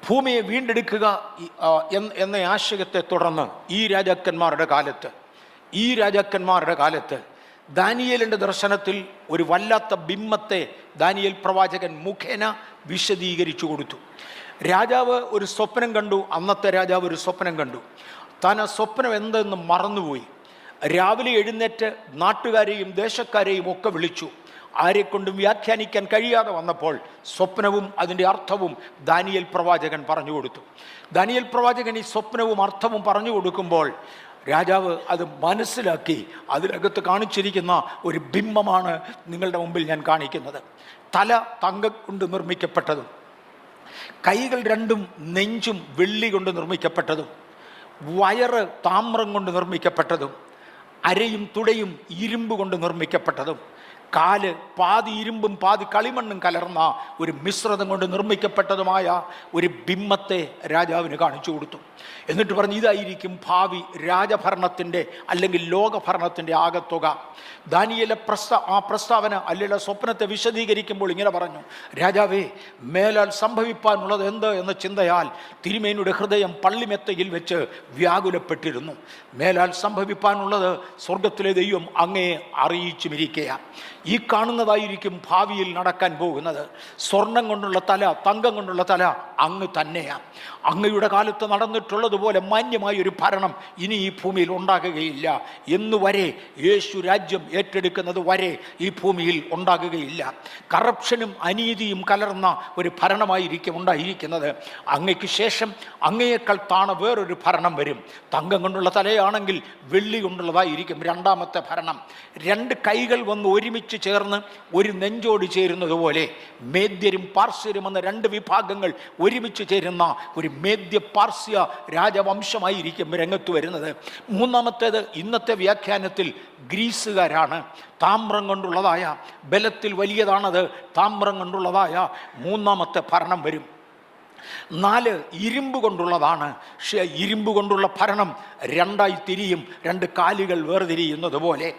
ഭൂമിയെ വീണ്ടെടുക്കുക എന്ന ആശയത്തെ തുടർന്ന് ഈ രാജാക്കന്മാരുടെ കാലത്ത് ദാനിയേലിൻ്റെ ദർശനത്തിൽ ഒരു വല്ലാത്ത ബിംബത്തെ ദാനിയേൽ പ്രവാചകൻ മുഖേന വിശദീകരിച്ചു കൊടുത്തു. രാജാവ് ഒരു സ്വപ്നം കണ്ടു. അന്നത്തെ രാജാവ് ഒരു സ്വപ്നം കണ്ടു. താൻ ആ സ്വപ്നം എന്തെന്ന് മറന്നുപോയി. രാവിലെ എഴുന്നേറ്റ് നാട്ടുകാരെയും ദേശക്കാരെയും ഒക്കെ വിളിച്ചു. ആരെക്കൊണ്ടും വ്യാഖ്യാനിക്കാൻ കഴിയാതെ വന്നപ്പോൾ സ്വപ്നവും അതിൻ്റെ അർത്ഥവും ദാനിയേൽ പ്രവാചകൻ പറഞ്ഞു കൊടുത്തു. ദാനിയേൽ പ്രവാചകൻ ഈ സ്വപ്നവും അർത്ഥവും പറഞ്ഞു കൊടുക്കുമ്പോൾ രാജാവ് അത് മനസ്സിലാക്കി. അതിനകത്ത് കാണിച്ചിരിക്കുന്ന ഒരു ബിംബമാണ് നിങ്ങളുടെ മുമ്പിൽ ഞാൻ കാണിക്കുന്നത്. തല തങ്കം കൊണ്ട് നിർമ്മിക്കപ്പെട്ടതും, കൈകൾ രണ്ടും നെഞ്ചും വെള്ളി കൊണ്ട് നിർമ്മിക്കപ്പെട്ടതും, വയറ് താമ്രം കൊണ്ട് നിർമ്മിക്കപ്പെട്ടതും, അരയും തുടയും ഇരുമ്പ് കൊണ്ട് നിർമ്മിക്കപ്പെട്ടതും, കാല് പാതി ഇരുമ്പും പാതി കളിമണ്ണും കലർന്ന ഒരു മിശ്രിതം കൊണ്ട് നിർമ്മിക്കപ്പെട്ടതുമായ ഒരു ബിംബത്തെ രാജാവിന് കാണിച്ചു കൊടുത്തു. എന്നിട്ട് പറഞ്ഞു, ഇതായിരിക്കും ഭാവി രാജഭരണത്തിൻ്റെ അല്ലെങ്കിൽ ലോകഭരണത്തിൻ്റെ ആകത്തുക. ദാനിയേൽ ആ പ്രസ്താവന അല്ലെങ്കിൽ സ്വപ്നത്തെ വിശദീകരിക്കുമ്പോൾ ഇങ്ങനെ പറഞ്ഞു, രാജാവേ, മേലാൽ സംഭവിപ്പാനുള്ളത് എന്ത് എന്ന ചിന്തയാൽ തിരുമേനിയുടെ ഹൃദയം പള്ളിമെത്തയിൽ വെച്ച് വ്യാകുലപ്പെട്ടിരുന്നു. മേലാൽ സംഭവിപ്പാനുള്ളത് സ്വർഗത്തിലെ ദൈവം അങ്ങയെ അറിയിച്ചുമിരിക്കുക. ഈ കാണുന്നതായിരിക്കും ഭാവിയിൽ നടക്കാൻ പോകുന്നത്. സ്വർണം കൊണ്ടുള്ള തല, തങ്കം കൊണ്ടുള്ള തല അങ്ങ് തന്നെയാണ്. അങ്ങയുടെ കാലത്ത് നടന്നിട്ടുള്ളതുപോലെ മാന്യമായ ഒരു ഭരണം ഇനി ഈ ഭൂമിയിൽ ഉണ്ടാകുകയില്ല എന്നുവരെ, യേശു രാജ്യം ഏറ്റെടുക്കുന്നത് വരെ ഈ ഭൂമിയിൽ ഉണ്ടാകുകയില്ല. കറപ്ഷനും അനീതിയും കലർന്ന ഒരു ഭരണമായിരിക്കും ഉണ്ടായിരിക്കുന്നത്. അങ്ങയ്ക്ക് ശേഷം അങ്ങയേക്കാൾ താണ വേറൊരു ഭരണം വരും. തങ്കം കൊണ്ടുള്ള തലയാണെങ്കിൽ വെള്ളി കൊണ്ടുള്ളതായിരിക്കും രണ്ടാമത്തെ ഭരണം. രണ്ട് കൈകൾ വന്ന് ഒരുമിച്ച് ചേർന്ന് ഒരു നെഞ്ചോട് ചേരുന്നത് പോലെ മേദ്യരും പാർശ്യരും എന്ന രണ്ട് വിഭാഗങ്ങൾ ഒരുമിച്ച് ചേരുന്ന ഒരു മേദ്യ പാർശ്യ രാജവംശമായിരിക്കും രംഗത്ത് വരുന്നത്. മൂന്നാമത്തേത് ഇന്നത്തെ വ്യാഖ്യാനത്തിൽ ഗ്രീസുകാരാണ്. താമ്രം കൊണ്ടുള്ളതായ, ബലത്തിൽ വലിയതാണത്, താമ്രം കൊണ്ടുള്ളതായ മൂന്നാമത്തെ ഭരണം വരും. 4 ഇരുമ്പ് കൊണ്ടുള്ളതാണ്. പക്ഷേ ഇരുമ്പ് കൊണ്ടുള്ള ഭരണം രണ്ടായി തിരിയും, രണ്ട് കാലുകൾ വേർതിരിയുന്നത് പോലെ.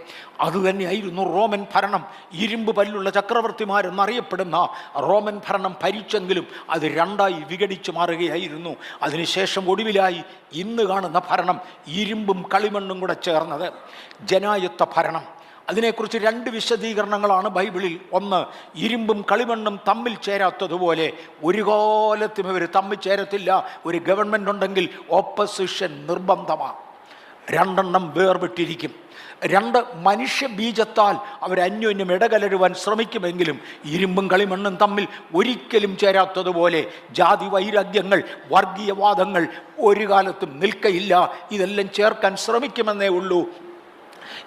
അതുതന്നെയായിരുന്നു റോമൻ ഭരണം. ഇരുമ്പ് പല്ലുള്ള ചക്രവർത്തിമാരെന്നറിയപ്പെടുന്ന റോമൻ ഭരണം ഭരിച്ചെങ്കിലും അത് രണ്ടായി വിഘടിച്ചു മാറുകയായിരുന്നു. അതിനുശേഷം ഒടുവിലായി ഇന്ന് കാണുന്ന ഭരണം ഇരുമ്പും കളിമണ്ണും കൂടെ ചേർന്നത് ജനായത്ത ഭരണം. അതിനെക്കുറിച്ച് 2 വിശദീകരണങ്ങളാണ് ബൈബിളിൽ. ഒന്ന്, ഇരുമ്പും കളിമണ്ണും തമ്മിൽ ചേരാത്തതുപോലെ ഒരു കാലത്തും ഇവർ തമ്മിൽ ചേരത്തില്ല. ഒരു ഗവൺമെൻറ് ഉണ്ടെങ്കിൽ ഓപ്പോസിഷൻ നിർബന്ധമാണ്. 2 വേർപെട്ടിരിക്കും. 2 മനുഷ്യ ബീജത്താൽ അവർ അന്യോന്യം ഇടകലരുവാൻ ശ്രമിക്കുമെങ്കിലും ഇരുമ്പും കളിമണ്ണും തമ്മിൽ ഒരിക്കലും ചേരാത്തതുപോലെ ജാതി വൈരാഗ്യങ്ങൾ, വർഗീയവാദങ്ങൾ ഒരു കാലത്തും നിൽക്കയില്ല. ഇതെല്ലാം ചേർക്കാൻ ശ്രമിക്കുമെന്നേ ഉള്ളൂ.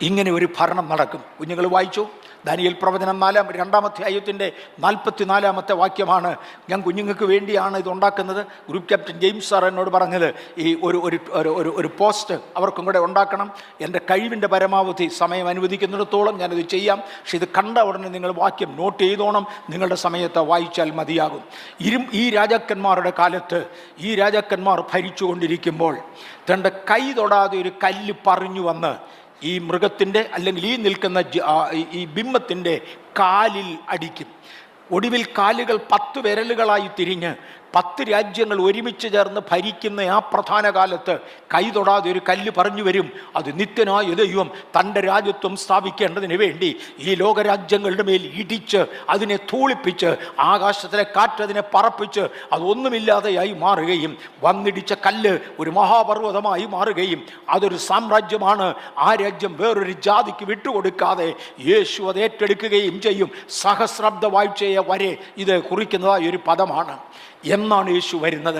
ഇങ്ങനെ ഒരു ഭരണം നടക്കും. കുഞ്ഞുങ്ങൾ വായിച്ചു ദാനിയേൽ പ്രവചനം 2-ാം അധ്യായത്തിൻ്റെ 44-ാമത്തെ വാക്യമാണ്. ഞാൻ കുഞ്ഞുങ്ങൾക്ക് വേണ്ടിയാണ് ഇത് ഉണ്ടാക്കുന്നത്. ഗ്രൂപ്പ് ക്യാപ്റ്റൻ ജെയിംസ് സാർ എന്നോട് പറഞ്ഞത് ഈ ഒരു പോസ്റ്റ് അവർക്കും കൂടെ ഉണ്ടാക്കണം. എൻ്റെ കഴിവിൻ്റെ പരമാവധി സമയം അനുവദിക്കുന്നിടത്തോളം ഞാനത് ചെയ്യാം. പക്ഷെ ഇത് കണ്ട ഉടനെ നിങ്ങൾ വാക്യം നോട്ട് ചെയ്തോണം. നിങ്ങളുടെ സമയത്ത് വായിച്ചാൽ മതിയാകും. ഈ രാജാക്കന്മാരുടെ കാലത്ത് ഈ രാജാക്കന്മാർ ഭരിച്ചുകൊണ്ടിരിക്കുമ്പോൾ തൻ്റെ കൈ തൊടാതെ ഒരു കല്ല് പറഞ്ഞു വന്ന് ഈ മൃഗത്തിൻ്റെ അല്ലെങ്കിൽ ഈ നിൽക്കുന്ന ഈ ബിംബത്തിൻ്റെ കാലിൽ അടിക്കും. ഒടുവിൽ കാലുകൾ 10 വിരലുകളായി തിരിഞ്ഞ് 10 രാജ്യങ്ങൾ ഒരുമിച്ച് ചേർന്ന് ഭരിക്കുന്ന ആ പ്രധാന കാലത്ത് കൈ തൊടാതെ ഒരു കല്ല് പറഞ്ഞു വരും. അത് നിത്യനായ ദൈവം തൻ്റെ രാജ്യത്വം സ്ഥാപിക്കേണ്ടതിന് വേണ്ടി ഈ ലോകരാജ്യങ്ങളുടെ മേൽ ഇടിച്ച് അതിനെ ധൂളിപ്പിച്ച് ആകാശത്തിലെ കാറ്റതിനെ പറപ്പിച്ച് അതൊന്നുമില്ലാതെയായി മാറുകയും വന്നിടിച്ച കല്ല് ഒരു മഹാപർവ്വതമായി മാറുകയും അതൊരു സാമ്രാജ്യമാണ്. ആ രാജ്യം വേറൊരു ജാതിക്ക് വിട്ടുകൊടുക്കാതെ യേശു അത് ഏറ്റെടുക്കുകയും ചെയ്യും. സഹസ്രാബ്ദ വാഴ്ചയെ വരെ ഇത് കുറിക്കുന്നതായ ഒരു പദമാണ്. എന്നാണ് യേശു വരുന്നത്.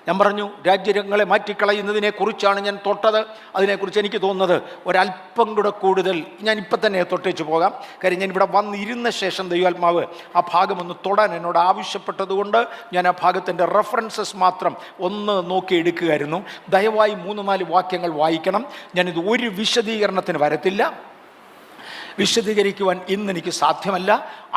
ഞാൻ പറഞ്ഞു, രാജ്യങ്ങളെ മാറ്റിക്കളയുന്നതിനെ കുറിച്ചാണ് ഞാൻ തൊട്ടത്. അതിനെക്കുറിച്ച് എനിക്ക് തോന്നുന്നത് ഒരല്പം കൂടെ കൂടുതൽ ഞാൻ ഇപ്പം തന്നെ തൊട്ടേച്ച് പോകാം. കാര്യം ഞാൻ ഇവിടെ വന്നിരുന്ന ശേഷം ദൈവാത്മാവ് ആ ഭാഗം ഒന്ന് തൊടാൻ എന്നോട് ആവശ്യപ്പെട്ടതുകൊണ്ട് ഞാൻ ആ ഭാഗത്തിൻ്റെ റെഫറൻസസ് മാത്രം ഒന്ന് നോക്കിയെടുക്കുകയായിരുന്നു. ദയവായി 3-4 വാക്യങ്ങൾ വായിക്കണം. ഞാനിത് ഒരു വിശദീകരണത്തിന് വരത്തില്ല. വിശദീകരിക്കുവാൻ ഇന്ന് എനിക്ക് സാധ്യമല്ല.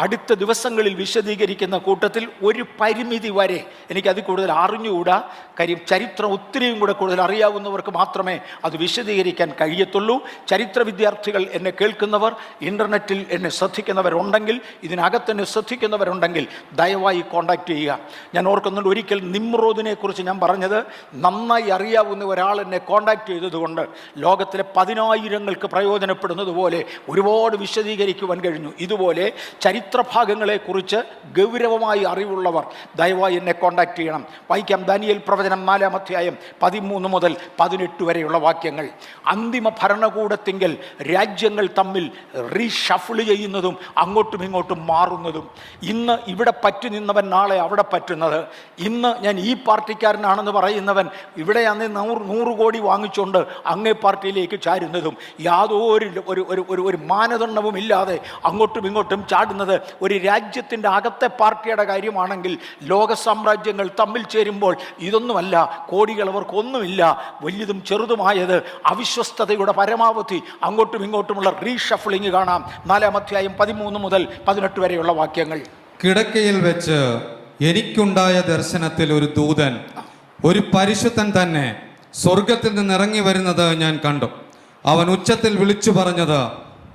അടുത്ത ദിവസങ്ങളിൽ വിശദീകരിക്കുന്ന കൂട്ടത്തിൽ ഒരു പരിമിതി വരെ എനിക്കത് കൂടുതൽ അറിഞ്ഞുകൂടാ. കാര്യം ചരിത്രം ഒത്തിരിയും കൂടെ കൂടുതൽ അറിയാവുന്നവർക്ക് മാത്രമേ അത് വിശദീകരിക്കാൻ കഴിയത്തുള്ളൂ. ചരിത്ര വിദ്യാർത്ഥികൾ എന്നെ കേൾക്കുന്നവർ, ഇൻ്റർനെറ്റിൽ എന്നെ ശ്രദ്ധിക്കുന്നവരുണ്ടെങ്കിൽ, ഇതിനകത്തെന്നെ ശ്രദ്ധിക്കുന്നവരുണ്ടെങ്കിൽ ദയവായി കോൺടാക്റ്റ് ചെയ്യുക. ഞാൻ ഓർക്കുന്നുണ്ട്, ഒരിക്കൽ നിമ്രോദിനെ കുറിച്ച് ഞാൻ പറഞ്ഞത് നന്നായി അറിയാവുന്ന ഒരാൾ എന്നെ കോൺടാക്റ്റ് ചെയ്തതുകൊണ്ട് ലോകത്തിലെ 10,000-ങ്ങൾക്ക് പ്രയോജനപ്പെടുന്നത് പോലെ ഒരുപാട് വിശദീകരിക്കുവാൻ കഴിഞ്ഞു. ഇതുപോലെ ചരിത്രഭാഗങ്ങളെക്കുറിച്ച് ഗൗരവമായി അറിവുള്ളവർ ദയവായി എന്നെ കോൺടാക്റ്റ് ചെയ്യണം. വായിക്കാം ദാനിയേൽ പ്രവചനം 4-ാം അധ്യായം 13 മുതൽ 18 വരെയുള്ള വാക്യങ്ങൾ. അന്തിമ ഭരണകൂടത്തിങ്കൽ രാജ്യങ്ങൾ തമ്മിൽ റീഷഫിൾ ചെയ്യുന്നതും അങ്ങോട്ടും ഇങ്ങോട്ടും മാറുന്നതും, ഇന്ന് ഇവിടെ പറ്റി നിന്നവൻ നാളെ അവിടെ പറ്റുന്നത്, ഇന്ന് ഞാൻ ഈ പാർട്ടിക്കാരനാണെന്ന് പറയുന്നവൻ ഇവിടെ അന്ന് 100 കോടി വാങ്ങിച്ചുകൊണ്ട് അങ്ങേ പാർട്ടിയിലേക്ക് ചാരുന്നതും, യാതൊരു മാനദണ്ഡവും ഇല്ലാതെ അങ്ങോട്ടും ഇങ്ങോട്ടും ചാടുന്നത്. ഒരു രാജ്യത്തിൻ്റെ അകത്തെ പാർട്ടിയുടെ കാര്യമാണെങ്കിൽ ലോക സാമ്രാജ്യങ്ങൾ തമ്മിൽ ചേരുമ്പോൾ ഇതൊന്നുമല്ല, കോടികൾ അവർക്കൊന്നുമില്ല. വലിയതും ചെറുതുമായത് അവിശ്വസ്തതയുടെ പരമാവധി അങ്ങോട്ടും ഇങ്ങോട്ടുമുള്ള റീഷഫിളിങ് കാണാം. 4-ാം അധ്യായം 13 മുതൽ 18 വരെയുള്ള വാക്യങ്ങൾ. കിടക്കയിൽ വെച്ച് എനിക്കുണ്ടായ ദർശനത്തിൽ ഒരു ദൂതൻ, ഒരു പരിശുദ്ധൻ തന്നെ, സ്വർഗത്തിൽ നിന്ന് ഇറങ്ങി വരുന്നത് ഞാൻ കണ്ടു. അവൻ ഉച്ചത്തിൽ വിളിച്ചു പറഞ്ഞത്,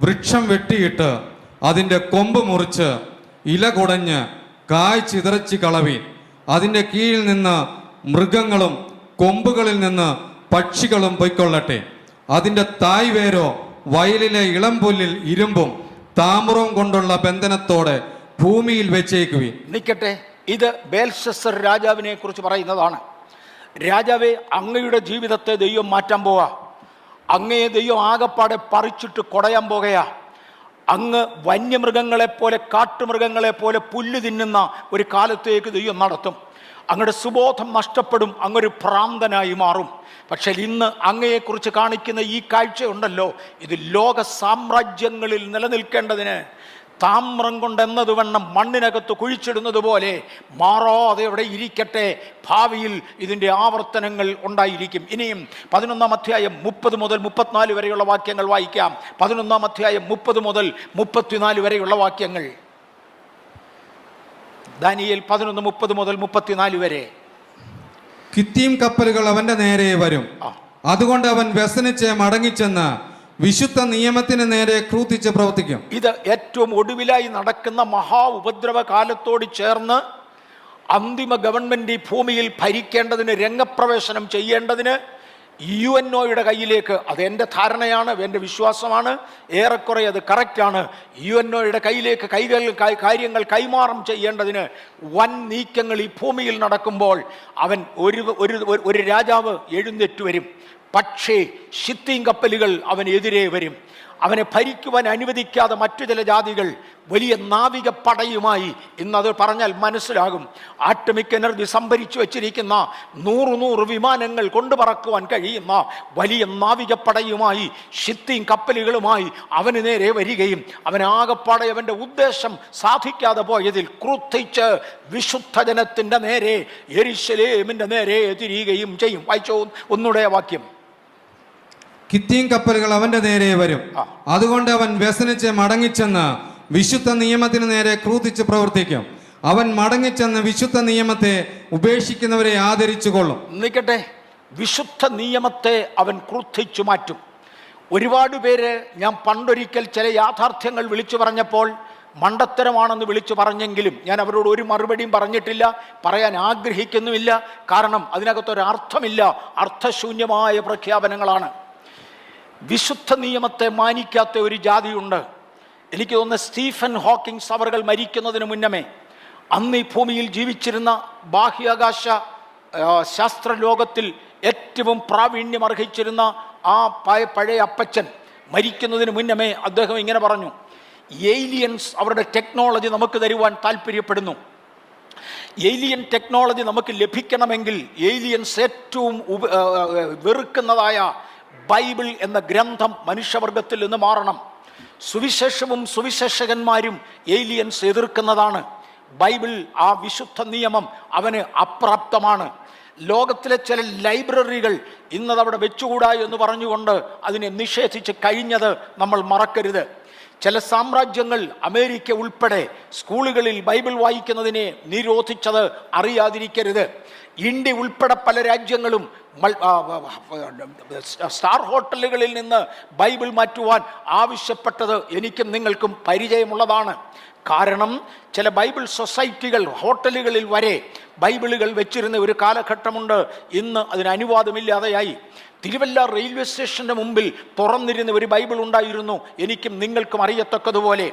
വൃക്ഷം വെട്ടിയിട്ട് അതിൻ്റെ കൊമ്പ് മുറിച്ച് ഇല കുടഞ്ഞ് കായ് ചിതറച്ച് കളവീൻ. അതിൻ്റെ കീഴിൽ നിന്ന് മൃഗങ്ങളും കൊമ്പുകളിൽ നിന്ന് പക്ഷികളും പൊയ്ക്കൊള്ളട്ടെ. അതിൻ്റെ തായ് വേരോ വയലിലെ ഇളംപുല്ലിൽ ഇരുമ്പും താമ്രവും കൊണ്ടുള്ള ബന്ധനത്തോടെ ഭൂമിയിൽ വെച്ചേക്കുവീൻ. നിൽക്കട്ടെ, ഇത് ബേൽഷസ്സർ രാജാവിനെ കുറിച്ച് പറയുന്നതാണ്. രാജാവേ, അങ്ങയുടെ ജീവിതത്തെ ദൈവം മാറ്റാൻ പോവാ. അങ്ങയെ ദൈവം ആകപ്പാടെ പറിച്ചിട്ട് കുടയാൻ പോകുകയാ. അങ്ങ് വന്യമൃഗങ്ങളെപ്പോലെ, കാട്ടുമൃഗങ്ങളെപ്പോലെ പുല്ല് തിന്നുന്ന ഒരു കാലത്തേക്ക് ദൈവം നടത്തും. അങ്ങയുടെ സുബോധം നഷ്ടപ്പെടും, അങ്ങൊരു ഭ്രാന്തനായി മാറും. പക്ഷേ ഇന്ന് അങ്ങയെക്കുറിച്ച് കാണിക്കുന്ന ഈ കാഴ്ചയുണ്ടല്ലോ, ഇത് ലോക സാമ്രാജ്യങ്ങളിൽ നിലനിൽക്കേണ്ടതിന് താമ്രം കൊണ്ടെന്നത് വണ്ണം മണ്ണിനകത്ത് കുഴിച്ചിടുന്നത് പോലെ മാറാതെ അവിടെ ഇരിക്കട്ടെ. ഭാവിയിൽ ഇതിൻ്റെ ആവർത്തനങ്ങൾ ഉണ്ടായിരിക്കും. ഇനിയും 11-ാം അധ്യായം 30 മുതൽ 34 വരെയുള്ള വാക്യങ്ങൾ വായിക്കാം. 11-ാം അധ്യായം 30 മുതൽ 34 വരെയുള്ള വാക്യങ്ങൾ. ദാനിയേൽ 11, 30 മുതൽ 34 വരെ. കിത്തീം കപ്പലുകൾ അവന്റെ നേരെ വരും. അതുകൊണ്ട് അവൻ വ്യസനിച്ച് മടങ്ങിച്ചെന്ന് വിശുദ്ധ നിയമത്തിന് നേരെ ക്രൂത്തിച്ച് പ്രവർത്തിക്കും. ഇത് ഏറ്റവും ഒടുവിലായി നടക്കുന്ന മഹാ ഉപദ്രവ കാലത്തോട് ചേർന്ന് അന്തിമ ഗവൺമെന്റ് ഈ ഭൂമിയിൽ ഭരിക്കേണ്ടതിന്, രംഗപ്രവേശനം ചെയ്യേണ്ടതിന് UNOയുടെ കയ്യിലേക്ക്, അത് എൻ്റെ ധാരണയാണ്, എൻ്റെ വിശ്വാസമാണ്, ഏറെക്കുറെ അത് കറക്റ്റാണ്, UNOയുടെ കയ്യിലേക്ക് കാര്യങ്ങൾ കൈമാറും ചെയ്യേണ്ടതിന് വൻ നീക്കങ്ങൾ ഈ ഭൂമിയിൽ നടക്കുമ്പോൾ അവൻ ഒരു രാജാവ് എഴുന്നേറ്റ് വരും. പക്ഷേ ഷിത്തിം കപ്പലുകൾ അവനെതിരെ വരും. അവനെ ഭരിക്കുവാൻ അനുവദിക്കാതെ മറ്റു ചില ജാതികൾ വലിയ നാവികപ്പടയുമായി, ഇന്നത് പറഞ്ഞാൽ മനസ്സിലാകും, ആറ്റമിക് എനർജി സംഭരിച്ചു വച്ചിരിക്കുന്ന 100 വിമാനങ്ങൾ കൊണ്ടുപറക്കുവാൻ കഴിയുന്ന വലിയ നാവികപ്പടയുമായി, ഷിത്തിം കപ്പലുകളുമായി അവന് നേരെ വരികയും അവനാകപ്പാടെ അവൻ്റെ ഉദ്ദേശം സാധിക്കാതെ പോയതിൽ ക്രുദ്ധിച്ച് വിശുദ്ധ ജനത്തിൻ്റെ നേരെ, യെരുശലേമിൻ്റെ നേരെ തിരിയുകയും ചെയ്യും. വായിച്ചോ ഒന്നുകൂടെ വാക്യം. കിത്തീം കപ്പലുകൾ അവന്റെ നേരെ വരും. അതുകൊണ്ട് അവൻ വ്യസനിച്ച് മടങ്ങിച്ചെന്ന് വിശുദ്ധ നിയമത്തിന് നേരെ ക്രൂതിച്ച് പ്രവർത്തിക്കും. അവൻ മടങ്ങിച്ചെന്ന് വിശുദ്ധ നിയമത്തെ ഉപേക്ഷിക്കുന്നവരെ ആദരിച്ചു കൊള്ളും. നിൽക്കട്ടെ, വിശുദ്ധ നിയമത്തെ അവൻ ക്രൂദ്ധിച്ചു മാറ്റും. ഒരുപാട് പേര് ഞാൻ പണ്ടൊരിക്കൽ ചില യാഥാർത്ഥ്യങ്ങൾ വിളിച്ചു പറഞ്ഞപ്പോൾ മണ്ടത്തരമാണെന്ന് വിളിച്ചു പറഞ്ഞെങ്കിലും ഞാൻ അവരോട് ഒരു മറുപടിയും പറഞ്ഞിട്ടില്ല, പറയാൻ ആഗ്രഹിക്കുന്നുമില്ല. കാരണം അതിനകത്തൊരർത്ഥമില്ല, അർത്ഥശൂന്യമായ പ്രഖ്യാപനങ്ങളാണ്. വിശുദ്ധ നിയമത്തെ മാനിക്കാത്ത ഒരു ജാതിയുണ്ട്. എനിക്ക് തോന്നുന്നു സ്റ്റീഫൻ ഹോക്കിങ്സ് അവർകൾ മരിക്കുന്നതിന് മുന്നമേ അന്ന് ഈ ഭൂമിയിൽ ജീവിച്ചിരുന്ന ബാഹ്യാകാശ ശാസ്ത്രലോകത്തിൽ ഏറ്റവും പ്രാവീണ്യം അർഹിച്ചിരുന്ന ആ പഴയ അപ്പച്ചൻ മരിക്കുന്നതിന് മുന്നമേ അദ്ദേഹം ഇങ്ങനെ പറഞ്ഞു, ഏലിയൻസ് അവരുടെ ടെക്നോളജി നമുക്ക് തരുവാൻ താല്പര്യപ്പെടുന്നു. ഏലിയൻ ടെക്നോളജി നമുക്ക് ലഭിക്കണമെങ്കിൽ ഏലിയൻസ് ഏറ്റവും വെറുക്കുന്നതായ ബൈബിൾ എന്ന ഗ്രന്ഥം മനുഷ്യവർഗത്തിൽ നിന്ന് മാറണം. സുവിശേഷവും സുവിശേഷകന്മാരും ഏലിയൻസ് എതിർക്കുന്നതാണ്. ബൈബിൾ, ആ വിശുദ്ധ നിയമം അവന് അപ്രാപ്തമാണ്. ലോകത്തിലെ ചില ലൈബ്രറികൾ ഇന്നത് അവിടെ വെച്ചുകൂടാ എന്ന് പറഞ്ഞുകൊണ്ട് അതിനെ നിഷേധിച്ച് കഴിഞ്ഞത് നമ്മൾ മറക്കരുത്. ചില സാമ്രാജ്യങ്ങൾ, അമേരിക്ക ഉൾപ്പെടെ, സ്കൂളുകളിൽ ബൈബിൾ വായിക്കുന്നതിനെ നിരോധിച്ചത് അറിയാതിരിക്കരുത്. ഇന്ത്യ ഉൾപ്പെടെ പല രാജ്യങ്ങളും സ്റ്റാർ ഹോട്ടലുകളിൽ നിന്ന് ബൈബിൾ മാറ്റുവാൻ ആവശ്യപ്പെട്ടത് എനിക്കും നിങ്ങൾക്കും പരിചയമുള്ളതാണ്. കാരണം ചില ബൈബിൾ സൊസൈറ്റികൾ ഹോട്ടലുകളിൽ വരെ ബൈബിളുകൾ വെച്ചിരുന്ന ഒരു കാലഘട്ടമുണ്ട്. ഇന്ന് അതിന് അനുവാദമില്ലാതെയായി. തിരുവല്ല റെയിൽവേ സ്റ്റേഷൻ്റെ മുമ്പിൽ തുറന്നിരുന്ന ഒരു ബൈബിൾ ഉണ്ടായിരുന്നു. എനിക്കും നിങ്ങൾക്കും അറിയത്തക്കതുപോലെ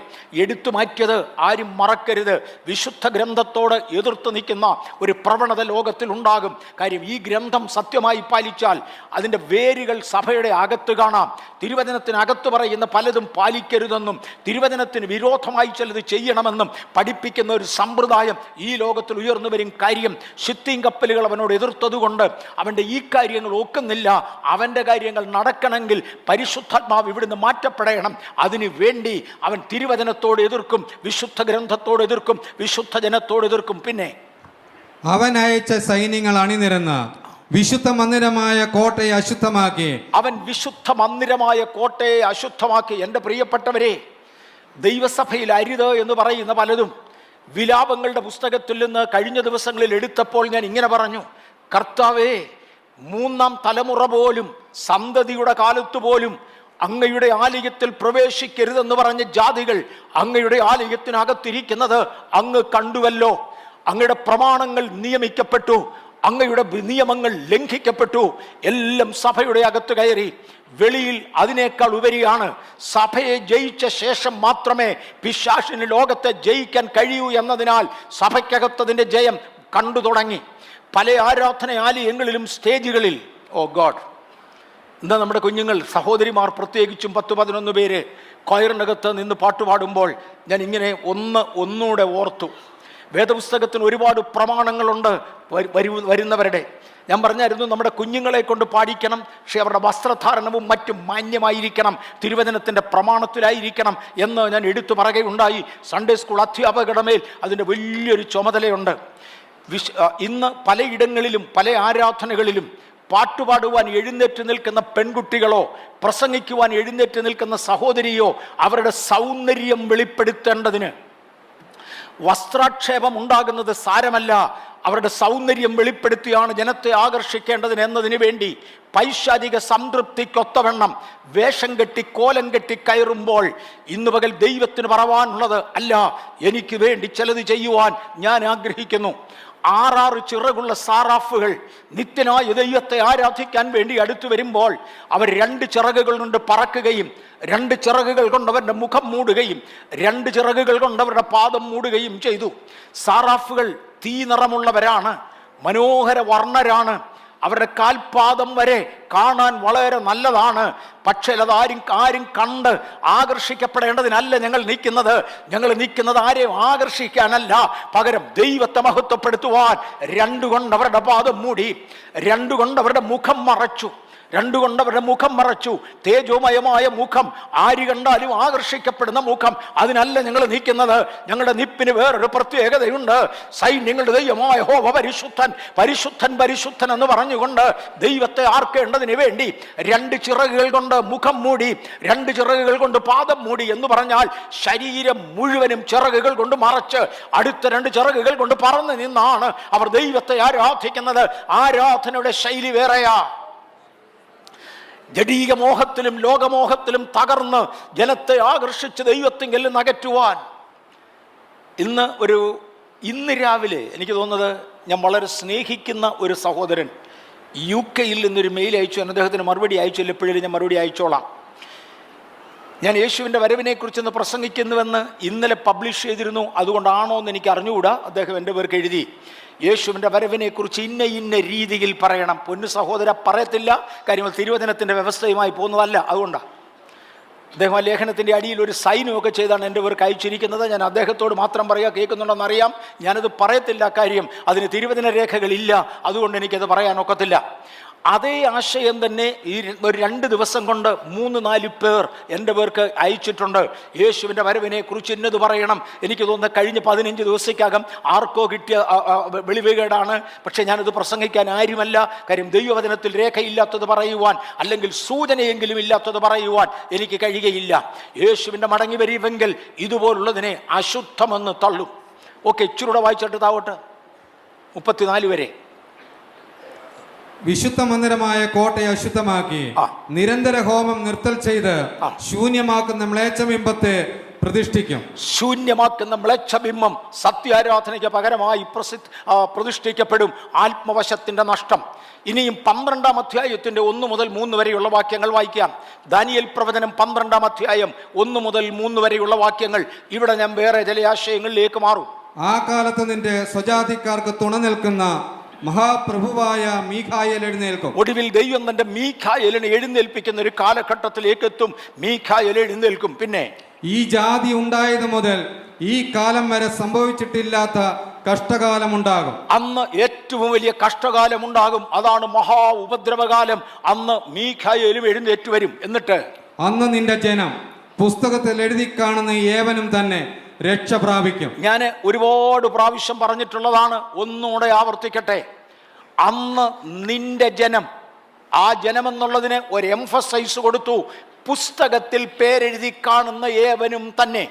എടുത്തു മാറ്റിയത് ആരും മറക്കരുത്. വിശുദ്ധ ഗ്രന്ഥത്തോട് എതിർത്ത് നിൽക്കുന്ന ഒരു പ്രവണത ലോകത്തിൽ ഉണ്ടാകും. കാര്യം ഈ ഗ്രന്ഥം സത്യമായി പാലിച്ചാൽ അതിൻ്റെ വേരുകൾ സഭയുടെ അകത്ത് കാണാം. തിരുവചനത്തിനകത്ത് പറയുന്ന പലതും പാലിക്കരുതെന്നും തിരുവചനത്തിന് വിരോധമായി ചിലത് ചെയ്യണമെന്നും പഠിപ്പിക്കുന്ന ഒരു സമ്പ്രദായം ഈ ലോകത്തിൽ ഉയർന്നു വരും. കാര്യം ഷിപ്പിംഗ് കപ്പലുകൾ അവനോട് എതിർത്തതുകൊണ്ട് അവൻ്റെ ഈ കാര്യങ്ങൾ ഒക്കുന്നില്ല. അവൻ്റെ കാര്യങ്ങൾ നടക്കണമെങ്കിൽ പരിശുദ്ധാത്മാവ് ഇവിടുന്ന് മാറ്റപ്പെടണം. അതിനു വേണ്ടി അവൻ തിരുവചനത്തോട് എതിർക്കും, വിശുദ്ധ ഗ്രന്ഥത്തോട് എതിർക്കും, വിശുദ്ധ ജനത്തോട് എതിർക്കും. പിന്നെ അവൻ അയച്ച സൈന്യങ്ങൾ അണിനിരന്ന് വിശുദ്ധ മന്ദിരമായ കോട്ടയെ അശുദ്ധമാക്കി. അവൻ വിശുദ്ധ മന്ദിരമായ കോട്ടയെ അശുദ്ധമാക്കി. എൻ്റെ പ്രിയപ്പെട്ടവരെ, ദൈവസഭയിൽ അരുത് എന്ന് പറയുന്ന പലതും വിലാപങ്ങളുടെ പുസ്തകത്തിൽ നിന്ന് കഴിഞ്ഞ ദിവസങ്ങളിൽ എടുത്തപ്പോൾ ഞാൻ ഇങ്ങനെ പറഞ്ഞു, കർത്താവേ, 3-ാം തലമുറ പോലും, സന്തതിയുടെ കാലത്ത് പോലും അങ്ങയുടെ ആലയത്തിൽ പ്രവേശിക്കരുതെന്ന് പറഞ്ഞ ജാതികൾ അങ്ങയുടെ ആലയത്തിനകത്തിരിക്കുന്നത് അങ്ങ് കണ്ടുവല്ലോ. അങ്ങയുടെ പ്രമാണങ്ങൾ നിയമിക്കപ്പെട്ടു, അങ്ങയുടെ നിയമങ്ങൾ ലംഘിക്കപ്പെട്ടു. എല്ലാം സഭയുടെ അകത്ത് കയറി. വെളിയിൽ അതിനേക്കാൾ ഉപരിയാണ്. സഭയെ ജയിച്ച ശേഷം മാത്രമേ പിശാചിന് ലോകത്തെ ജയിക്കാൻ കഴിയൂ എന്നതിനാൽ സഭയ്ക്കകത്തതിൻ്റെ ജയം കണ്ടു തുടങ്ങി. പല ആരാധനാലയങ്ങളിലും സ്റ്റേജുകളിൽ, ഓ ഗോഡ്, ഇന്ന് നമ്മുടെ കുഞ്ഞുങ്ങൾ, സഹോദരിമാർ പ്രത്യേകിച്ചും 10-11 പേര് കൊയറിനകത്ത് നിന്ന് പാട്ടുപാടുമ്പോൾ ഞാൻ ഇങ്ങനെ ഒന്നുകൂടെ ഓർത്തു. വേദപുസ്തകത്തിന് ഒരുപാട് പ്രമാണങ്ങളുണ്ട് വരുന്നവരുടെ. ഞാൻ പറഞ്ഞായിരുന്നു നമ്മുടെ കുഞ്ഞുങ്ങളെ കൊണ്ട് പാടിക്കണം, പക്ഷെ അവരുടെ വസ്ത്രധാരണവും മറ്റും മാന്യമായിരിക്കണം, തിരുവചനത്തിൻ്റെ പ്രമാണത്തിലായിരിക്കണം എന്ന് ഞാൻ എടുത്തു പറയുകയുണ്ടായി. സൺഡേ സ്കൂൾ അധ്യാപകരുടെ മേൽ അതിൻ്റെ വലിയൊരു ചുമതലയുണ്ട്. ഇന്ന് പലയിടങ്ങളിലും പല ആരാധനകളിലും പാട്ടുപാടുവാൻ എഴുന്നേറ്റ് നിൽക്കുന്ന പെൺകുട്ടികളോ പ്രസംഗിക്കുവാൻ എഴുന്നേറ്റ് നിൽക്കുന്ന സഹോദരിയോ അവരുടെ സൗന്ദര്യം വെളിപ്പെടുത്തേണ്ടതിന്, വസ്ത്രാക്ഷേപം ഉണ്ടാകുന്നത് സാരമല്ല, അവരുടെ സൗന്ദര്യം വെളിപ്പെടുത്തിയാണ് ജനത്തെ ആകർഷിക്കേണ്ടതിന് എന്നതിന് വേണ്ടി പൈശാചിക സംതൃപ്തിക്കൊത്തവണ്ണം വേഷം കെട്ടി കോലം കെട്ടി കയറുമ്പോൾ ഇന്ന് പകൽ ദൈവത്തിന് പറവാനുള്ളത്, അല്ല, എനിക്ക് വേണ്ടി ചിലത് ചെയ്യുവാൻ ഞാൻ ആഗ്രഹിക്കുന്നു. 6 ചിറകുള്ള സാറാഫുകൾ നിത്യനായ ദൈവത്തെ ആരാധിക്കാൻ വേണ്ടി അടുത്തു വരുമ്പോൾ അവർ 2 ചിറകുകൾ കൊണ്ട് പറക്കുകയും 2 ചിറകുകൾ കൊണ്ട് അവരുടെ മുഖം മൂടുകയും 2 ചിറകുകൾ കൊണ്ട് അവരുടെ പാദം മൂടുകയും ചെയ്തു. സാറാഫുകൾ തീ നിറമുള്ളവരാണ്, മനോഹര വർണ്ണരാണ്, അവരുടെ കാൽപാദം വരെ കാണാൻ വളരെ നല്ലതാണ്. പക്ഷേ ആരും കണ്ട് ആകർഷിക്കപ്പെടേണ്ടതിനല്ല ഞങ്ങൾ നിൽക്കുന്നത് ആരെയും ആകർഷിക്കാനല്ല, പകരം ദൈവത്തെ മഹത്വപ്പെടുത്തുവാൻ. 2 കൊണ്ട് അവരുടെ പാദം മൂടി, 2 കൊണ്ട് അവരുടെ മുഖം മറച്ചു, 2 കൊണ്ട് അവരുടെ മുഖം മറച്ചു. തേജോമയമായ മുഖം, ആര് കണ്ടാലും ആകർഷിക്കപ്പെടുന്ന മുഖം, അതിനല്ല ഞങ്ങൾ നിൽക്കുന്നത്. ഞങ്ങളുടെ നിപ്പിന് വേറൊരു പ്രത്യേകതയുണ്ട്. സൈന്യങ്ങളുടെ ദൈവമായ യഹോവ പരിശുദ്ധൻ, പരിശുദ്ധൻ, പരിശുദ്ധൻ എന്ന് പറഞ്ഞുകൊണ്ട് ദൈവത്തെ ആർക്കേണ്ടതിന് വേണ്ടി 2 ചിറകുകൾ കൊണ്ട് മുഖം മൂടി, 2 ചിറകുകൾ കൊണ്ട് പാദം മൂടി എന്ന് പറഞ്ഞാൽ ശരീരം മുഴുവനും ചിറകുകൾ കൊണ്ട് മറച്ച് അടുത്ത 2 ചിറകുകൾ കൊണ്ട് പറന്നു നിന്നാണ് അവർ ദൈവത്തെ ആരാധിക്കുന്നത്. ആരാധനയുടെ ശൈലി വേറെയാ. ജഡീക മോഹത്തിലും ലോകമോഹത്തിലും തകർന്ന് ജനത്തെ ആകർഷിച്ച് ദൈവത്തിങ്കിൽ അകറ്റുവാൻ. ഇന്ന് രാവിലെ എനിക്ക് തോന്നുന്നത്, ഞാൻ വളരെ സ്നേഹിക്കുന്ന ഒരു സഹോദരൻ UK-യിൽ നിന്നൊരു മെയിൽ അയച്ചു. അദ്ദേഹത്തിന് മറുപടി അയച്ചില്ല, എപ്പോഴും ഞാൻ മറുപടി അയച്ചോളാം. ഞാൻ യേശുവിൻ്റെ വരവിനെക്കുറിച്ചൊന്ന് പ്രസംഗിക്കുന്നുവെന്ന് ഇന്നലെ പബ്ലിഷ് ചെയ്തിരുന്നു. അതുകൊണ്ടാണോ എന്ന് എനിക്ക് അറിഞ്ഞുകൂടാ. അദ്ദേഹം എൻ്റെ പേർക്ക് എഴുതി, യേശുവിൻ്റെ വരവിനെക്കുറിച്ച് ഇന്ന രീതിയിൽ പറയണം. പൊന്നു സഹോദര, പറയത്തില്ല. കാര്യങ്ങൾ തിരുവചനത്തിൻ്റെ വ്യവസ്ഥയുമായി പോകുന്നതല്ല. അതുകൊണ്ടാണ് അദ്ദേഹം ആ ലേഖനത്തിൻ്റെ അടിയിൽ ഒരു സൈനുമൊക്കെ ചെയ്താണ് എൻ്റെ പേർക്ക് അയച്ചിരിക്കുന്നത്. ഞാൻ അദ്ദേഹത്തോട് മാത്രം പറയുക, കേൾക്കുന്നുണ്ടെന്നറിയാം. ഞാനത് പറയത്തില്ല. കാര്യം അതിന് തിരുവചന രേഖകളില്ല, അതുകൊണ്ട് എനിക്കത് പറയാനൊക്കത്തില്ല. അതേ ആശയം തന്നെ ഈ ഒരു 2 ദിവസം കൊണ്ട് 3-4 പേർ എൻ്റെ പേർക്ക് അയച്ചിട്ടുണ്ട്. യേശുവിൻ്റെ വരവിനെ കുറിച്ച് ഇന്നത് പറയണം. എനിക്ക് തോന്നുന്നത് കഴിഞ്ഞ 15 ദിവസത്തേക്കകം ആർക്കോ കിട്ടിയ വെളിവുകേടാണ്. പക്ഷേ ഞാനത് പ്രസംഗിക്കാൻ ആരുമല്ല. കാര്യം ദൈവവചനത്തിൽ രേഖയില്ലാത്തത് പറയുവാൻ, അല്ലെങ്കിൽ സൂചനയെങ്കിലും ഇല്ലാത്തത് പറയുവാൻ എനിക്ക് കഴിയുകയില്ല. യേശുവിൻ്റെ മടങ്ങി വരിവെങ്കിൽ ഇതുപോലുള്ളതിനെ അശുദ്ധമെന്ന് തള്ളും. ഓക്കെ, ഇച്ചിരൂടെ വായിച്ചിട്ട് താവട്ടെ 34 വരെ. വിശുദ്ധ മന്ദിരമായ കോട്ടയെ അശുദ്ധമാക്കി നിരന്തര ഹോമം നിർത്തൽ ചെയ്ത് ശൂന്യമാക്കുന്ന മ്ലേച്ഛബിംബത്തെ പ്രതിഷ്ഠിക്കും. ശൂന്യമാക്കുന്ന മ്ലേച്ഛബിംബം സത്യാരാധനയ്ക്ക് പകരമായി പ്രതിഷ്ഠിക്കപ്പെടും. ആത്മവശത്തിന്റെ നഷ്ടം. ഇനിയും 12-ാം അധ്യായത്തിന്റെ 1 മുതൽ 3 വരെയുള്ള വാക്യങ്ങൾ വായിക്കാം. ദാനിയേൽ പ്രവചനം 12-ാം അധ്യായം 1 മുതൽ 3 വരെയുള്ള വാക്യങ്ങൾ. ഇവിടെ ഞാൻ വേറെ ചില ആശയങ്ങളിലേക്ക് മാറും. ആ കാലത്ത് നിന്റെ സ്വജാതിക്കാർക്ക് തുണ നിൽക്കുന്ന മഹാപ്രഭുവായ മീഖായേൽ എഴുന്നേൽക്കും. ഒടുവിൽ ദൈവം തന്റെ മീഖായേലിനെ എഴുന്നേൽപ്പിക്കുന്ന ഒരു കാലഘട്ടത്തിലേക്ക് എത്തും. മീഖായേൽ എഴുന്നേൽക്കും. പിന്നെ ഈ ജാതി ഉണ്ടായത് മുതൽ ഈ കാലം വരെ സംഭവിച്ചിട്ടില്ലാത്ത കഷ്ടകാലം ഉണ്ടാകും. അന്ന് ഏറ്റവും വലിയ കഷ്ടകാലം ഉണ്ടാകും. അതാണ് മഹാ ഉപദ്രവകാലം. അന്ന് മീഖായേലും എഴുന്നേറ്റ് വരും. എന്നിട്ട് അന്ന് നിന്റെ ജനം പുസ്തകത്തിൽ എഴുതി കാണുന്ന ഏവനും തന്നെ രക്ഷ പ്രാപിക്കും. ഞാൻ ഒരുപാട് പ്രാവശ്യം പറഞ്ഞിട്ടുള്ളതാണ്, ഒന്നുകൂടെ ആവർത്തിക്കട്ടെ. അന്ന് നിന്റെ ജനം, ആ ജനം എന്നുള്ളതിന് ഒരു എംഫസൈസ് കൊടുത്തു. പുസ്തകത്തിൽ പേരെഴുതി കാണുന്ന ഏവനും തന്നെ.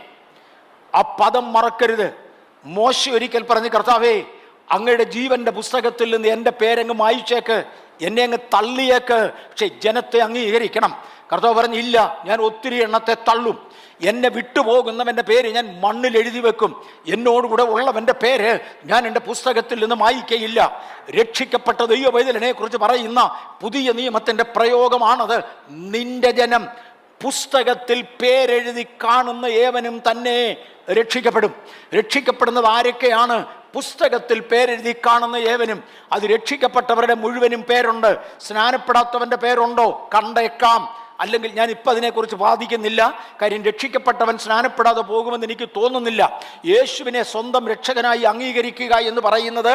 ആ പദം മറക്കരുത്. മോശെ ഒരിക്കൽ പറഞ്ഞ്, കർത്താവേ, അങ്ങയുടെ ജീവന്റെ പുസ്തകത്തിൽ നിന്ന് എൻ്റെ പേരങ്ങ് മായിച്ചേക്ക്, എന്നെ അങ്ങ് തള്ളിയേക്ക്, പക്ഷെ ജനത്തെ അംഗീകരിക്കണം. കർത്താവ് പറഞ്ഞു, ഇല്ല, ഞാൻ ഒത്തിരി എണ്ണത്തെ തള്ളും. എന്നെ വിട്ടുപോകുന്നവൻ്റെ പേര് ഞാൻ മണ്ണിൽ എഴുതി വെക്കും. എന്നോടുകൂടെ ഉള്ളവൻ്റെ പേര് ഞാൻ എൻ്റെ പുസ്തകത്തിൽ നിന്ന് മായിക്കയില്ല. രക്ഷിക്കപ്പെട്ട ദൈവവൈതലിനെ കുറിച്ച് പറയുന്ന പുതിയ നിയമത്തിൻ്റെ പ്രയോഗമാണത്. നിന്റെ ജനം പുസ്തകത്തിൽ പേരെഴുതി കാണുന്ന ഏവനും തന്നെ രക്ഷിക്കപ്പെടും. രക്ഷിക്കപ്പെടുന്നത് ആരൊക്കെയാണ്? പുസ്തകത്തിൽ പേരെഴുതി കാണുന്ന ഏവനും. അത് രക്ഷിക്കപ്പെട്ടവരുടെ മുഴുവനും പേരുണ്ട്. സ്നാനപ്പെടാത്തവൻ്റെ പേരുണ്ടോ? കണ്ടേക്കാം. അല്ലെങ്കിൽ ഞാൻ ഇപ്പം അതിനെക്കുറിച്ച് വാദിക്കുന്നില്ല. കാര്യം രക്ഷിക്കപ്പെട്ടവൻ സ്നാനപ്പെടാതെ പോകുമെന്ന് എനിക്ക് തോന്നുന്നില്ല. യേശുവിനെ സ്വന്തം രക്ഷകനായി അംഗീകരിക്കുക എന്ന് പറയുന്നത്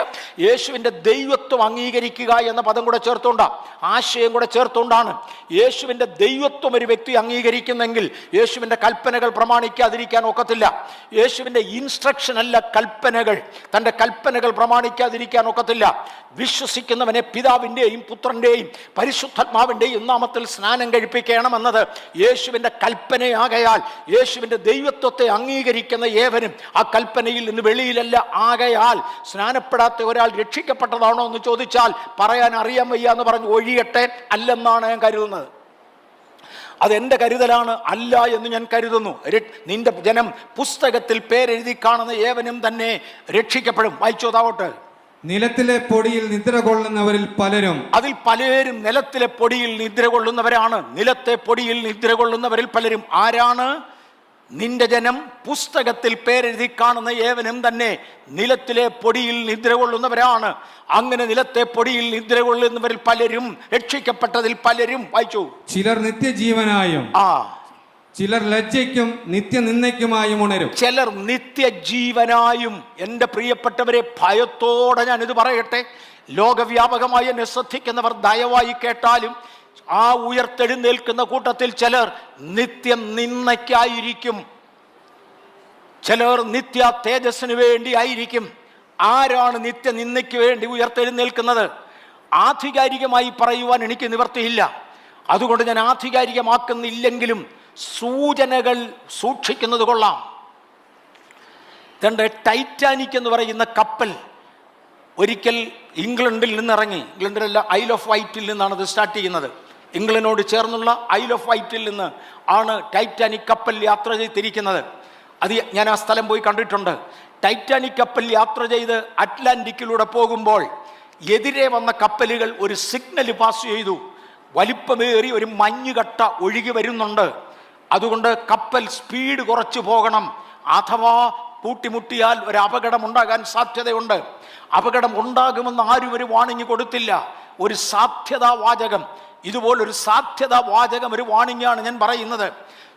യേശുവിൻ്റെ ദൈവത്വം അംഗീകരിക്കുക എന്ന പദം കൂടെ ചേർത്തുകൊണ്ടാണ്, ആശയം കൂടെ ചേർത്തുകൊണ്ടാണ്. യേശുവിൻ്റെ ദൈവത്വം ഒരു വ്യക്തി അംഗീകരിക്കുന്നെങ്കിൽ യേശുവിൻ്റെ കൽപ്പനകൾ പ്രമാണിക്കാതിരിക്കാൻ ഒക്കത്തില്ല. യേശുവിൻ്റെ ഇൻസ്ട്രക്ഷൻ അല്ല കൽപ്പനകൾ. തൻ്റെ കൽപ്പനകൾ പ്രമാണിക്കാതിരിക്കാൻ ഒക്കത്തില്ല. വിശ്വസിക്കുന്നവനെ പിതാവിൻ്റെയും പുത്രൻ്റെയും പരിശുദ്ധാത്മാവിൻ്റെയും നാമത്തിൽ സ്നാനം കഴിപ്പിക്കണമെന്നത് യേശുവിൻ്റെ കൽപ്പനയാകയാൽ യേശുവിൻ്റെ ദൈവത്വത്തെ അംഗീകരിക്കുന്ന ഏവനും ആ കൽപ്പനയിൽ നിന്ന് വെളിയിലല്ല. ആകയാൽ സ്നാനപ്പെടാത്ത ഒരാൾ രക്ഷിക്കപ്പെട്ടതാണോ എന്ന് ചോദിച്ചാൽ പറയാൻ അറിയാൻ വയ്യ എന്ന് പറഞ്ഞ് ഒഴിയട്ടെ, അല്ലെന്നാണ് ഞാൻ കരുതുന്നത്. അതെൻ്റെ കരുതലാണ്, അല്ല എന്ന് ഞാൻ കരുതുന്നു. നിന്റെ ജനം പുസ്തകത്തിൽ പേരെഴുതി കാണുന്ന ഏവനും തന്നെ രക്ഷിക്കപ്പെടും. വായിച്ചോതാവട്ടെ. നിലത്തിലെ പൊടിയിൽ നിദ്ര കൊള്ളുന്നവരിൽ പലരും, അതിൽ പലരും നിലത്തിലെ പൊടിയിൽ നിദ്ര കൊള്ളുന്നവരാണ്. നിലത്തെ പൊടിയിൽ നിദ്ര കൊള്ളുന്നവരിൽ പലരും ആരാണ്? നിന്റെ ജനം പുസ്തകത്തിൽ പേരെഴുതി കാണുന്ന ഏവനും തന്നെ നിലത്തിലെ പൊടിയിൽ നിദ്ര കൊള്ളുന്നവരാണ്. അങ്ങനെ നിലത്തെ പൊടിയിൽ നിദ്ര കൊള്ളുന്നവരിൽ പലരും, രക്ഷിക്കപ്പെട്ടതിൽ പലരും, വായിച്ചു, ചിലർ നിത്യജീവനായും ചിലർ ലജ്ജയ്ക്കും നിത്യനിന്ദയ്ക്കുമായും ഉണരും. ചിലർ നിത്യജീവനായും. എൻ്റെ പ്രിയപ്പെട്ടവരെ, ഭയത്തോടെ ഞാൻ ഇത് പറയട്ടെ, ലോകവ്യാപകമായി എന്നെ ശ്രദ്ധിക്കുന്നവർ ദയവായി കേട്ടാലും, ആ ഉയർത്തെഴുന്നേൽക്കുന്ന കൂട്ടത്തിൽ ചിലർ നിത്യം നിന്ദയ്ക്കായിരിക്കും, ചിലർ നിത്യ തേജസ്സിന് വേണ്ടി ആയിരിക്കും. ആരാണ് നിത്യനിന്ദയ്ക്ക് വേണ്ടി ഉയർത്തെഴുന്നേൽക്കുന്നത്? ആധികാരികമായി പറയുവാൻ എനിക്ക് നിവർത്തിയില്ല. അതുകൊണ്ട് ഞാൻ ആധികാരികമാക്കുന്നില്ലെങ്കിലും സൂചനകൾ സൂക്ഷിക്കുന്നത് കൊള്ളാം. ടൈറ്റാനിക് എന്ന് പറയുന്ന കപ്പൽ ഒരിക്കൽ ഇംഗ്ലണ്ടിൽ നിന്നിറങ്ങി. ഇംഗ്ലണ്ടിലല്ല, ഐൽ ഓഫ് വൈറ്റിൽ നിന്നാണ് അത് സ്റ്റാർട്ട് ചെയ്യുന്നത്. ഇംഗ്ലണ്ടിനോട് ചേർന്നുള്ള ഐൽ ഓഫ് വൈറ്റിൽ നിന്ന് ആണ് ടൈറ്റാനിക് കപ്പൽ യാത്ര ചെയ്തിരിക്കുന്നത്. അത് ഞാൻ ആ സ്ഥലം പോയി കണ്ടിട്ടുണ്ട്. ടൈറ്റാനിക് കപ്പൽ യാത്ര ചെയ്ത് അറ്റ്ലാന്റിക്കിലൂടെ പോകുമ്പോൾ എതിരെ വന്ന കപ്പലുകൾ ഒരു സിഗ്നൽ പാസ് ചെയ്തു. വലിപ്പമേറി ഒരു മഞ്ഞുകട്ട ഒഴുകി വരുന്നുണ്ട്. അതുകൊണ്ട് കപ്പൽ സ്പീഡ് കുറച്ച് പോകണം. അഥവാ കൂട്ടിമുട്ടിയാൽ ഒരു അപകടം ഉണ്ടാകാൻ സാധ്യതയുണ്ട്. അപകടം ഉണ്ടാകുമെന്ന് ആരും ഒരു വാണിംഗ് കൊടുത്തില്ല. ഒരു സാധ്യതാ വാചകം, ഇതുപോലൊരു സാധ്യതാ വാചകം, ഒരു വാണിംഗാണ് ഞാൻ പറയുന്നത്.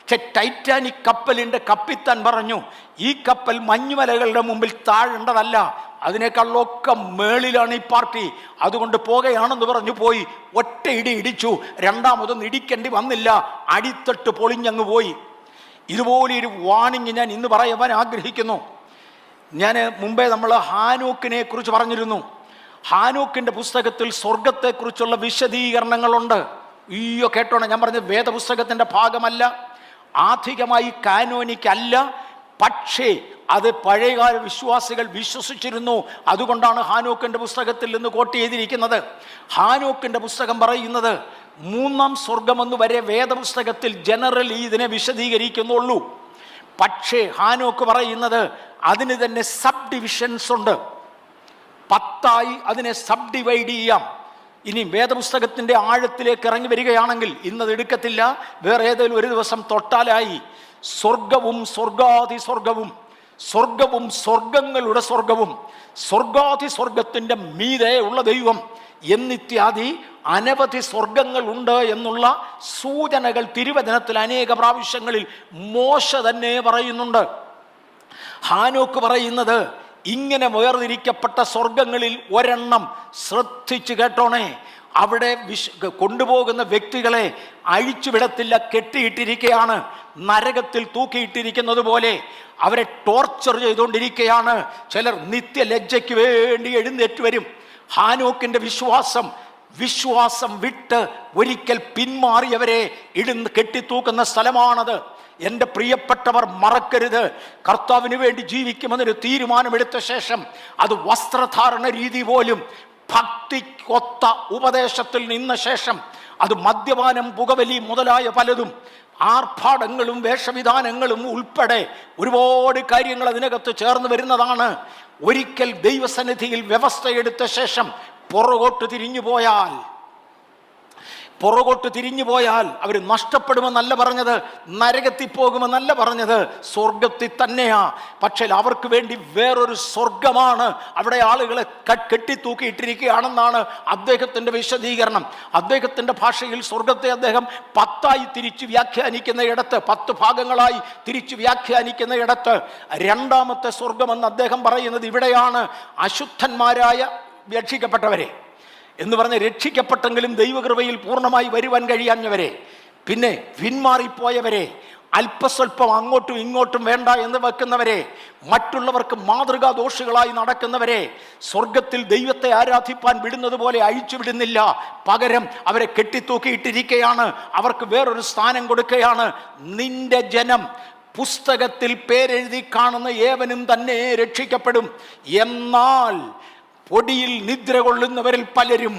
പക്ഷെ ടൈറ്റാനിക് കപ്പലിൻ്റെ കപ്പിത്താൻ പറഞ്ഞു, ഈ കപ്പൽ മഞ്ഞുമലകളുടെ മുമ്പിൽ താഴേണ്ടതല്ല, അതിനേക്കാളൊക്കെ മേളിലാണ് ഈ പാർട്ടി, അതുകൊണ്ട് പോകുകയാണെന്ന് പറഞ്ഞു പോയി. ഒറ്റ ഇടി ഇടിച്ചു, രണ്ടാമതൊന്നും ഇടിക്കേണ്ടി വന്നില്ല, അടിത്തട്ട് പൊളിഞ്ഞങ്ങ് പോയി. ഇതുപോലെ ഒരു വാണിംഗ് ഞാൻ ഇന്ന് പറയാൻ ആഗ്രഹിക്കുന്നു. ഞാൻ മുമ്പേ നമ്മൾ ഹാനോക്കിനെ കുറിച്ച് പറഞ്ഞിരുന്നു. ഹാനോക്കിൻ്റെ പുസ്തകത്തിൽ സ്വർഗത്തെക്കുറിച്ചുള്ള വിശദീകരണങ്ങളുണ്ട്. അയ്യോ കേട്ടോണം, ഞാൻ പറഞ്ഞത് വേദപുസ്തകത്തിൻ്റെ ഭാഗമല്ല, ആധികമായി കാനോനിക്കല്ല, പക്ഷേ അത് പഴയകാല വിശ്വാസികൾ വിശ്വസിച്ചിരുന്നു. അതുകൊണ്ടാണ് ഹാനോക്കിൻ്റെ പുസ്തകത്തിൽ നിന്ന് കോട്ട് ചെയ്തിരിക്കുന്നത്. ഹാനോക്കിൻ്റെ പുസ്തകം പറയുന്നത് മൂന്നാം സ്വർഗമെന്ന് വരെ വേദപുസ്തകത്തിൽ ജനറലി ഇതിനെ വിശദീകരിക്കുന്നുള്ളൂ. പക്ഷേ ഹാനോക്ക് പറയുന്നത് അതിന് തന്നെ സബ് ഡിവിഷൻസ് ഉണ്ട്. 10 അതിനെ സബ് ഡിവൈഡ് ചെയ്യാം. ഇനി വേദപുസ്തകത്തിൻ്റെ ആഴത്തിലേക്ക് ഇറങ്ങി വരികയാണെങ്കിൽ ഇന്നത് എടുക്കത്തില്ല, വേറെ ഏതെങ്കിലും ഒരു ദിവസം തൊട്ടാലായി. സ്വർഗവും സ്വർഗാതിസ്വർഗവും, സ്വർഗവും സ്വർഗങ്ങളുടെ സ്വർഗവും, സ്വർഗാതിസ്വർഗത്തിൻ്റെ മീതെ ഉള്ള ദൈവം എന്നിത്യാദി അനവധി സ്വർഗങ്ങളുണ്ട് എന്നുള്ള സൂചനകൾ തിരുവചനത്തിൽ അനേക പ്രാവശ്യങ്ങളിൽ മോശ തന്നെ പറയുന്നുണ്ട്. ഹാനോക്ക് പറയുന്നത് ഇങ്ങനെ വേർതിരിക്കപ്പെട്ട സ്വർഗങ്ങളിൽ ഒരെണ്ണം, ശ്രദ്ധിച്ചു കേട്ടോണേ, അവിടെ കൊണ്ടുപോകുന്ന വ്യക്തികളെ അഴിച്ചുവിടത്തില്ല, കെട്ടിയിട്ടിരിക്കുകയാണ്, നരകത്തിൽ തൂക്കിയിട്ടിരിക്കുന്നത് പോലെ അവരെ ടോർച്ചർ ചെയ്തുകൊണ്ടിരിക്കുകയാണ്. ചിലർ നിത്യലജ്ജയ്ക്ക് വേണ്ടി എഴുന്നേറ്റ് വരും. ഹാനോക്കിൻ്റെ വിശ്വാസം വിട്ട് ഒരിക്കൽ പിന്മാറിയവരെ കെട്ടിത്തൂക്കുന്ന സ്ഥലമാണത്. എൻ്റെ പ്രിയപ്പെട്ടവർ മറക്കരുത്, കർത്താവിന് വേണ്ടി ജീവിക്കുമെന്നൊരു തീരുമാനമെടുത്ത ശേഷം അത് വസ്ത്രധാരണ രീതി പോലും ഭക്തിക്കൊത്ത ഉപദേശത്തിൽ നിന്ന ശേഷം അത് മദ്യപാനം, പുകവലി മുതലായ പലതും, ആർഭാടങ്ങളും വേഷവിധാനങ്ങളും ഉൾപ്പെടെ ഒരുപാട് കാര്യങ്ങൾ അതിനകത്ത് ചേർന്ന് വരുന്നതാണ്. ഒരിക്കൽ ദൈവസന്നിധിയിൽ വ്യവസ്ഥയെടുത്ത ശേഷം പുറകോട്ട് തിരിഞ്ഞു പോയാൽ അവർ നഷ്ടപ്പെടുമെന്നല്ല പറഞ്ഞത്, നരകത്തിൽ പോകുമെന്നല്ല പറഞ്ഞത്, സ്വർഗത്തിൽ തന്നെയാ. പക്ഷേ അവർക്ക് വേണ്ടി വേറൊരു സ്വർഗമാണ്, അവിടെ ആളുകളെ കെട്ടിത്തൂക്കിയിട്ടിരിക്കുകയാണെന്നാണ് അദ്ദേഹത്തിൻ്റെ വിശദീകരണം. അദ്ദേഹത്തിൻ്റെ ഭാഷയിൽ സ്വർഗത്തെ അദ്ദേഹം 10 തിരിച്ച് വ്യാഖ്യാനിക്കുന്ന ഇടത്ത്, 10 ഭാഗങ്ങളായി തിരിച്ച് വ്യാഖ്യാനിക്കുന്ന ഇടത്ത് രണ്ടാമത്തെ സ്വർഗമെന്ന് അദ്ദേഹം പറയുന്നത് ഇവിടെയാണ്. അശുദ്ധന്മാരായ രക്ഷിക്കപ്പെട്ടവരെ എന്ന് പറഞ്ഞ് രക്ഷിക്കപ്പെട്ടെങ്കിലും ദൈവകൃപയിൽ പൂർണ്ണമായി വരുവാൻ കഴിയാഞ്ഞവരെ, പിന്നെ പിന്മാറിപ്പോയവരെ, അല്പസ്വല്പം അങ്ങോട്ടും ഇങ്ങോട്ടും വേണ്ട എന്ന് വെക്കുന്നവരെ, മറ്റുള്ളവർക്ക് മാതൃകാ ദോഷികളായി നടക്കുന്നവരെ സ്വർഗത്തിൽ ദൈവത്തെ ആരാധിപ്പാൻ വിടുന്നത് പോലെ അഴിച്ചു വിടുന്നില്ല, പകരം അവരെ കെട്ടിത്തൂക്കിയിട്ടിരിക്കുകയാണ്, അവർക്ക് വേറൊരു സ്ഥാനം കൊടുക്കുകയാണ്. നിന്റെ ജനം പുസ്തകത്തിൽ പേരെഴുതി കാണുന്ന ഏവനും തന്നെ രക്ഷിക്കപ്പെടും, എന്നാൽ പൊടിയിൽ നിദ്ര കൊള്ളുന്നവരിൽ പലരും,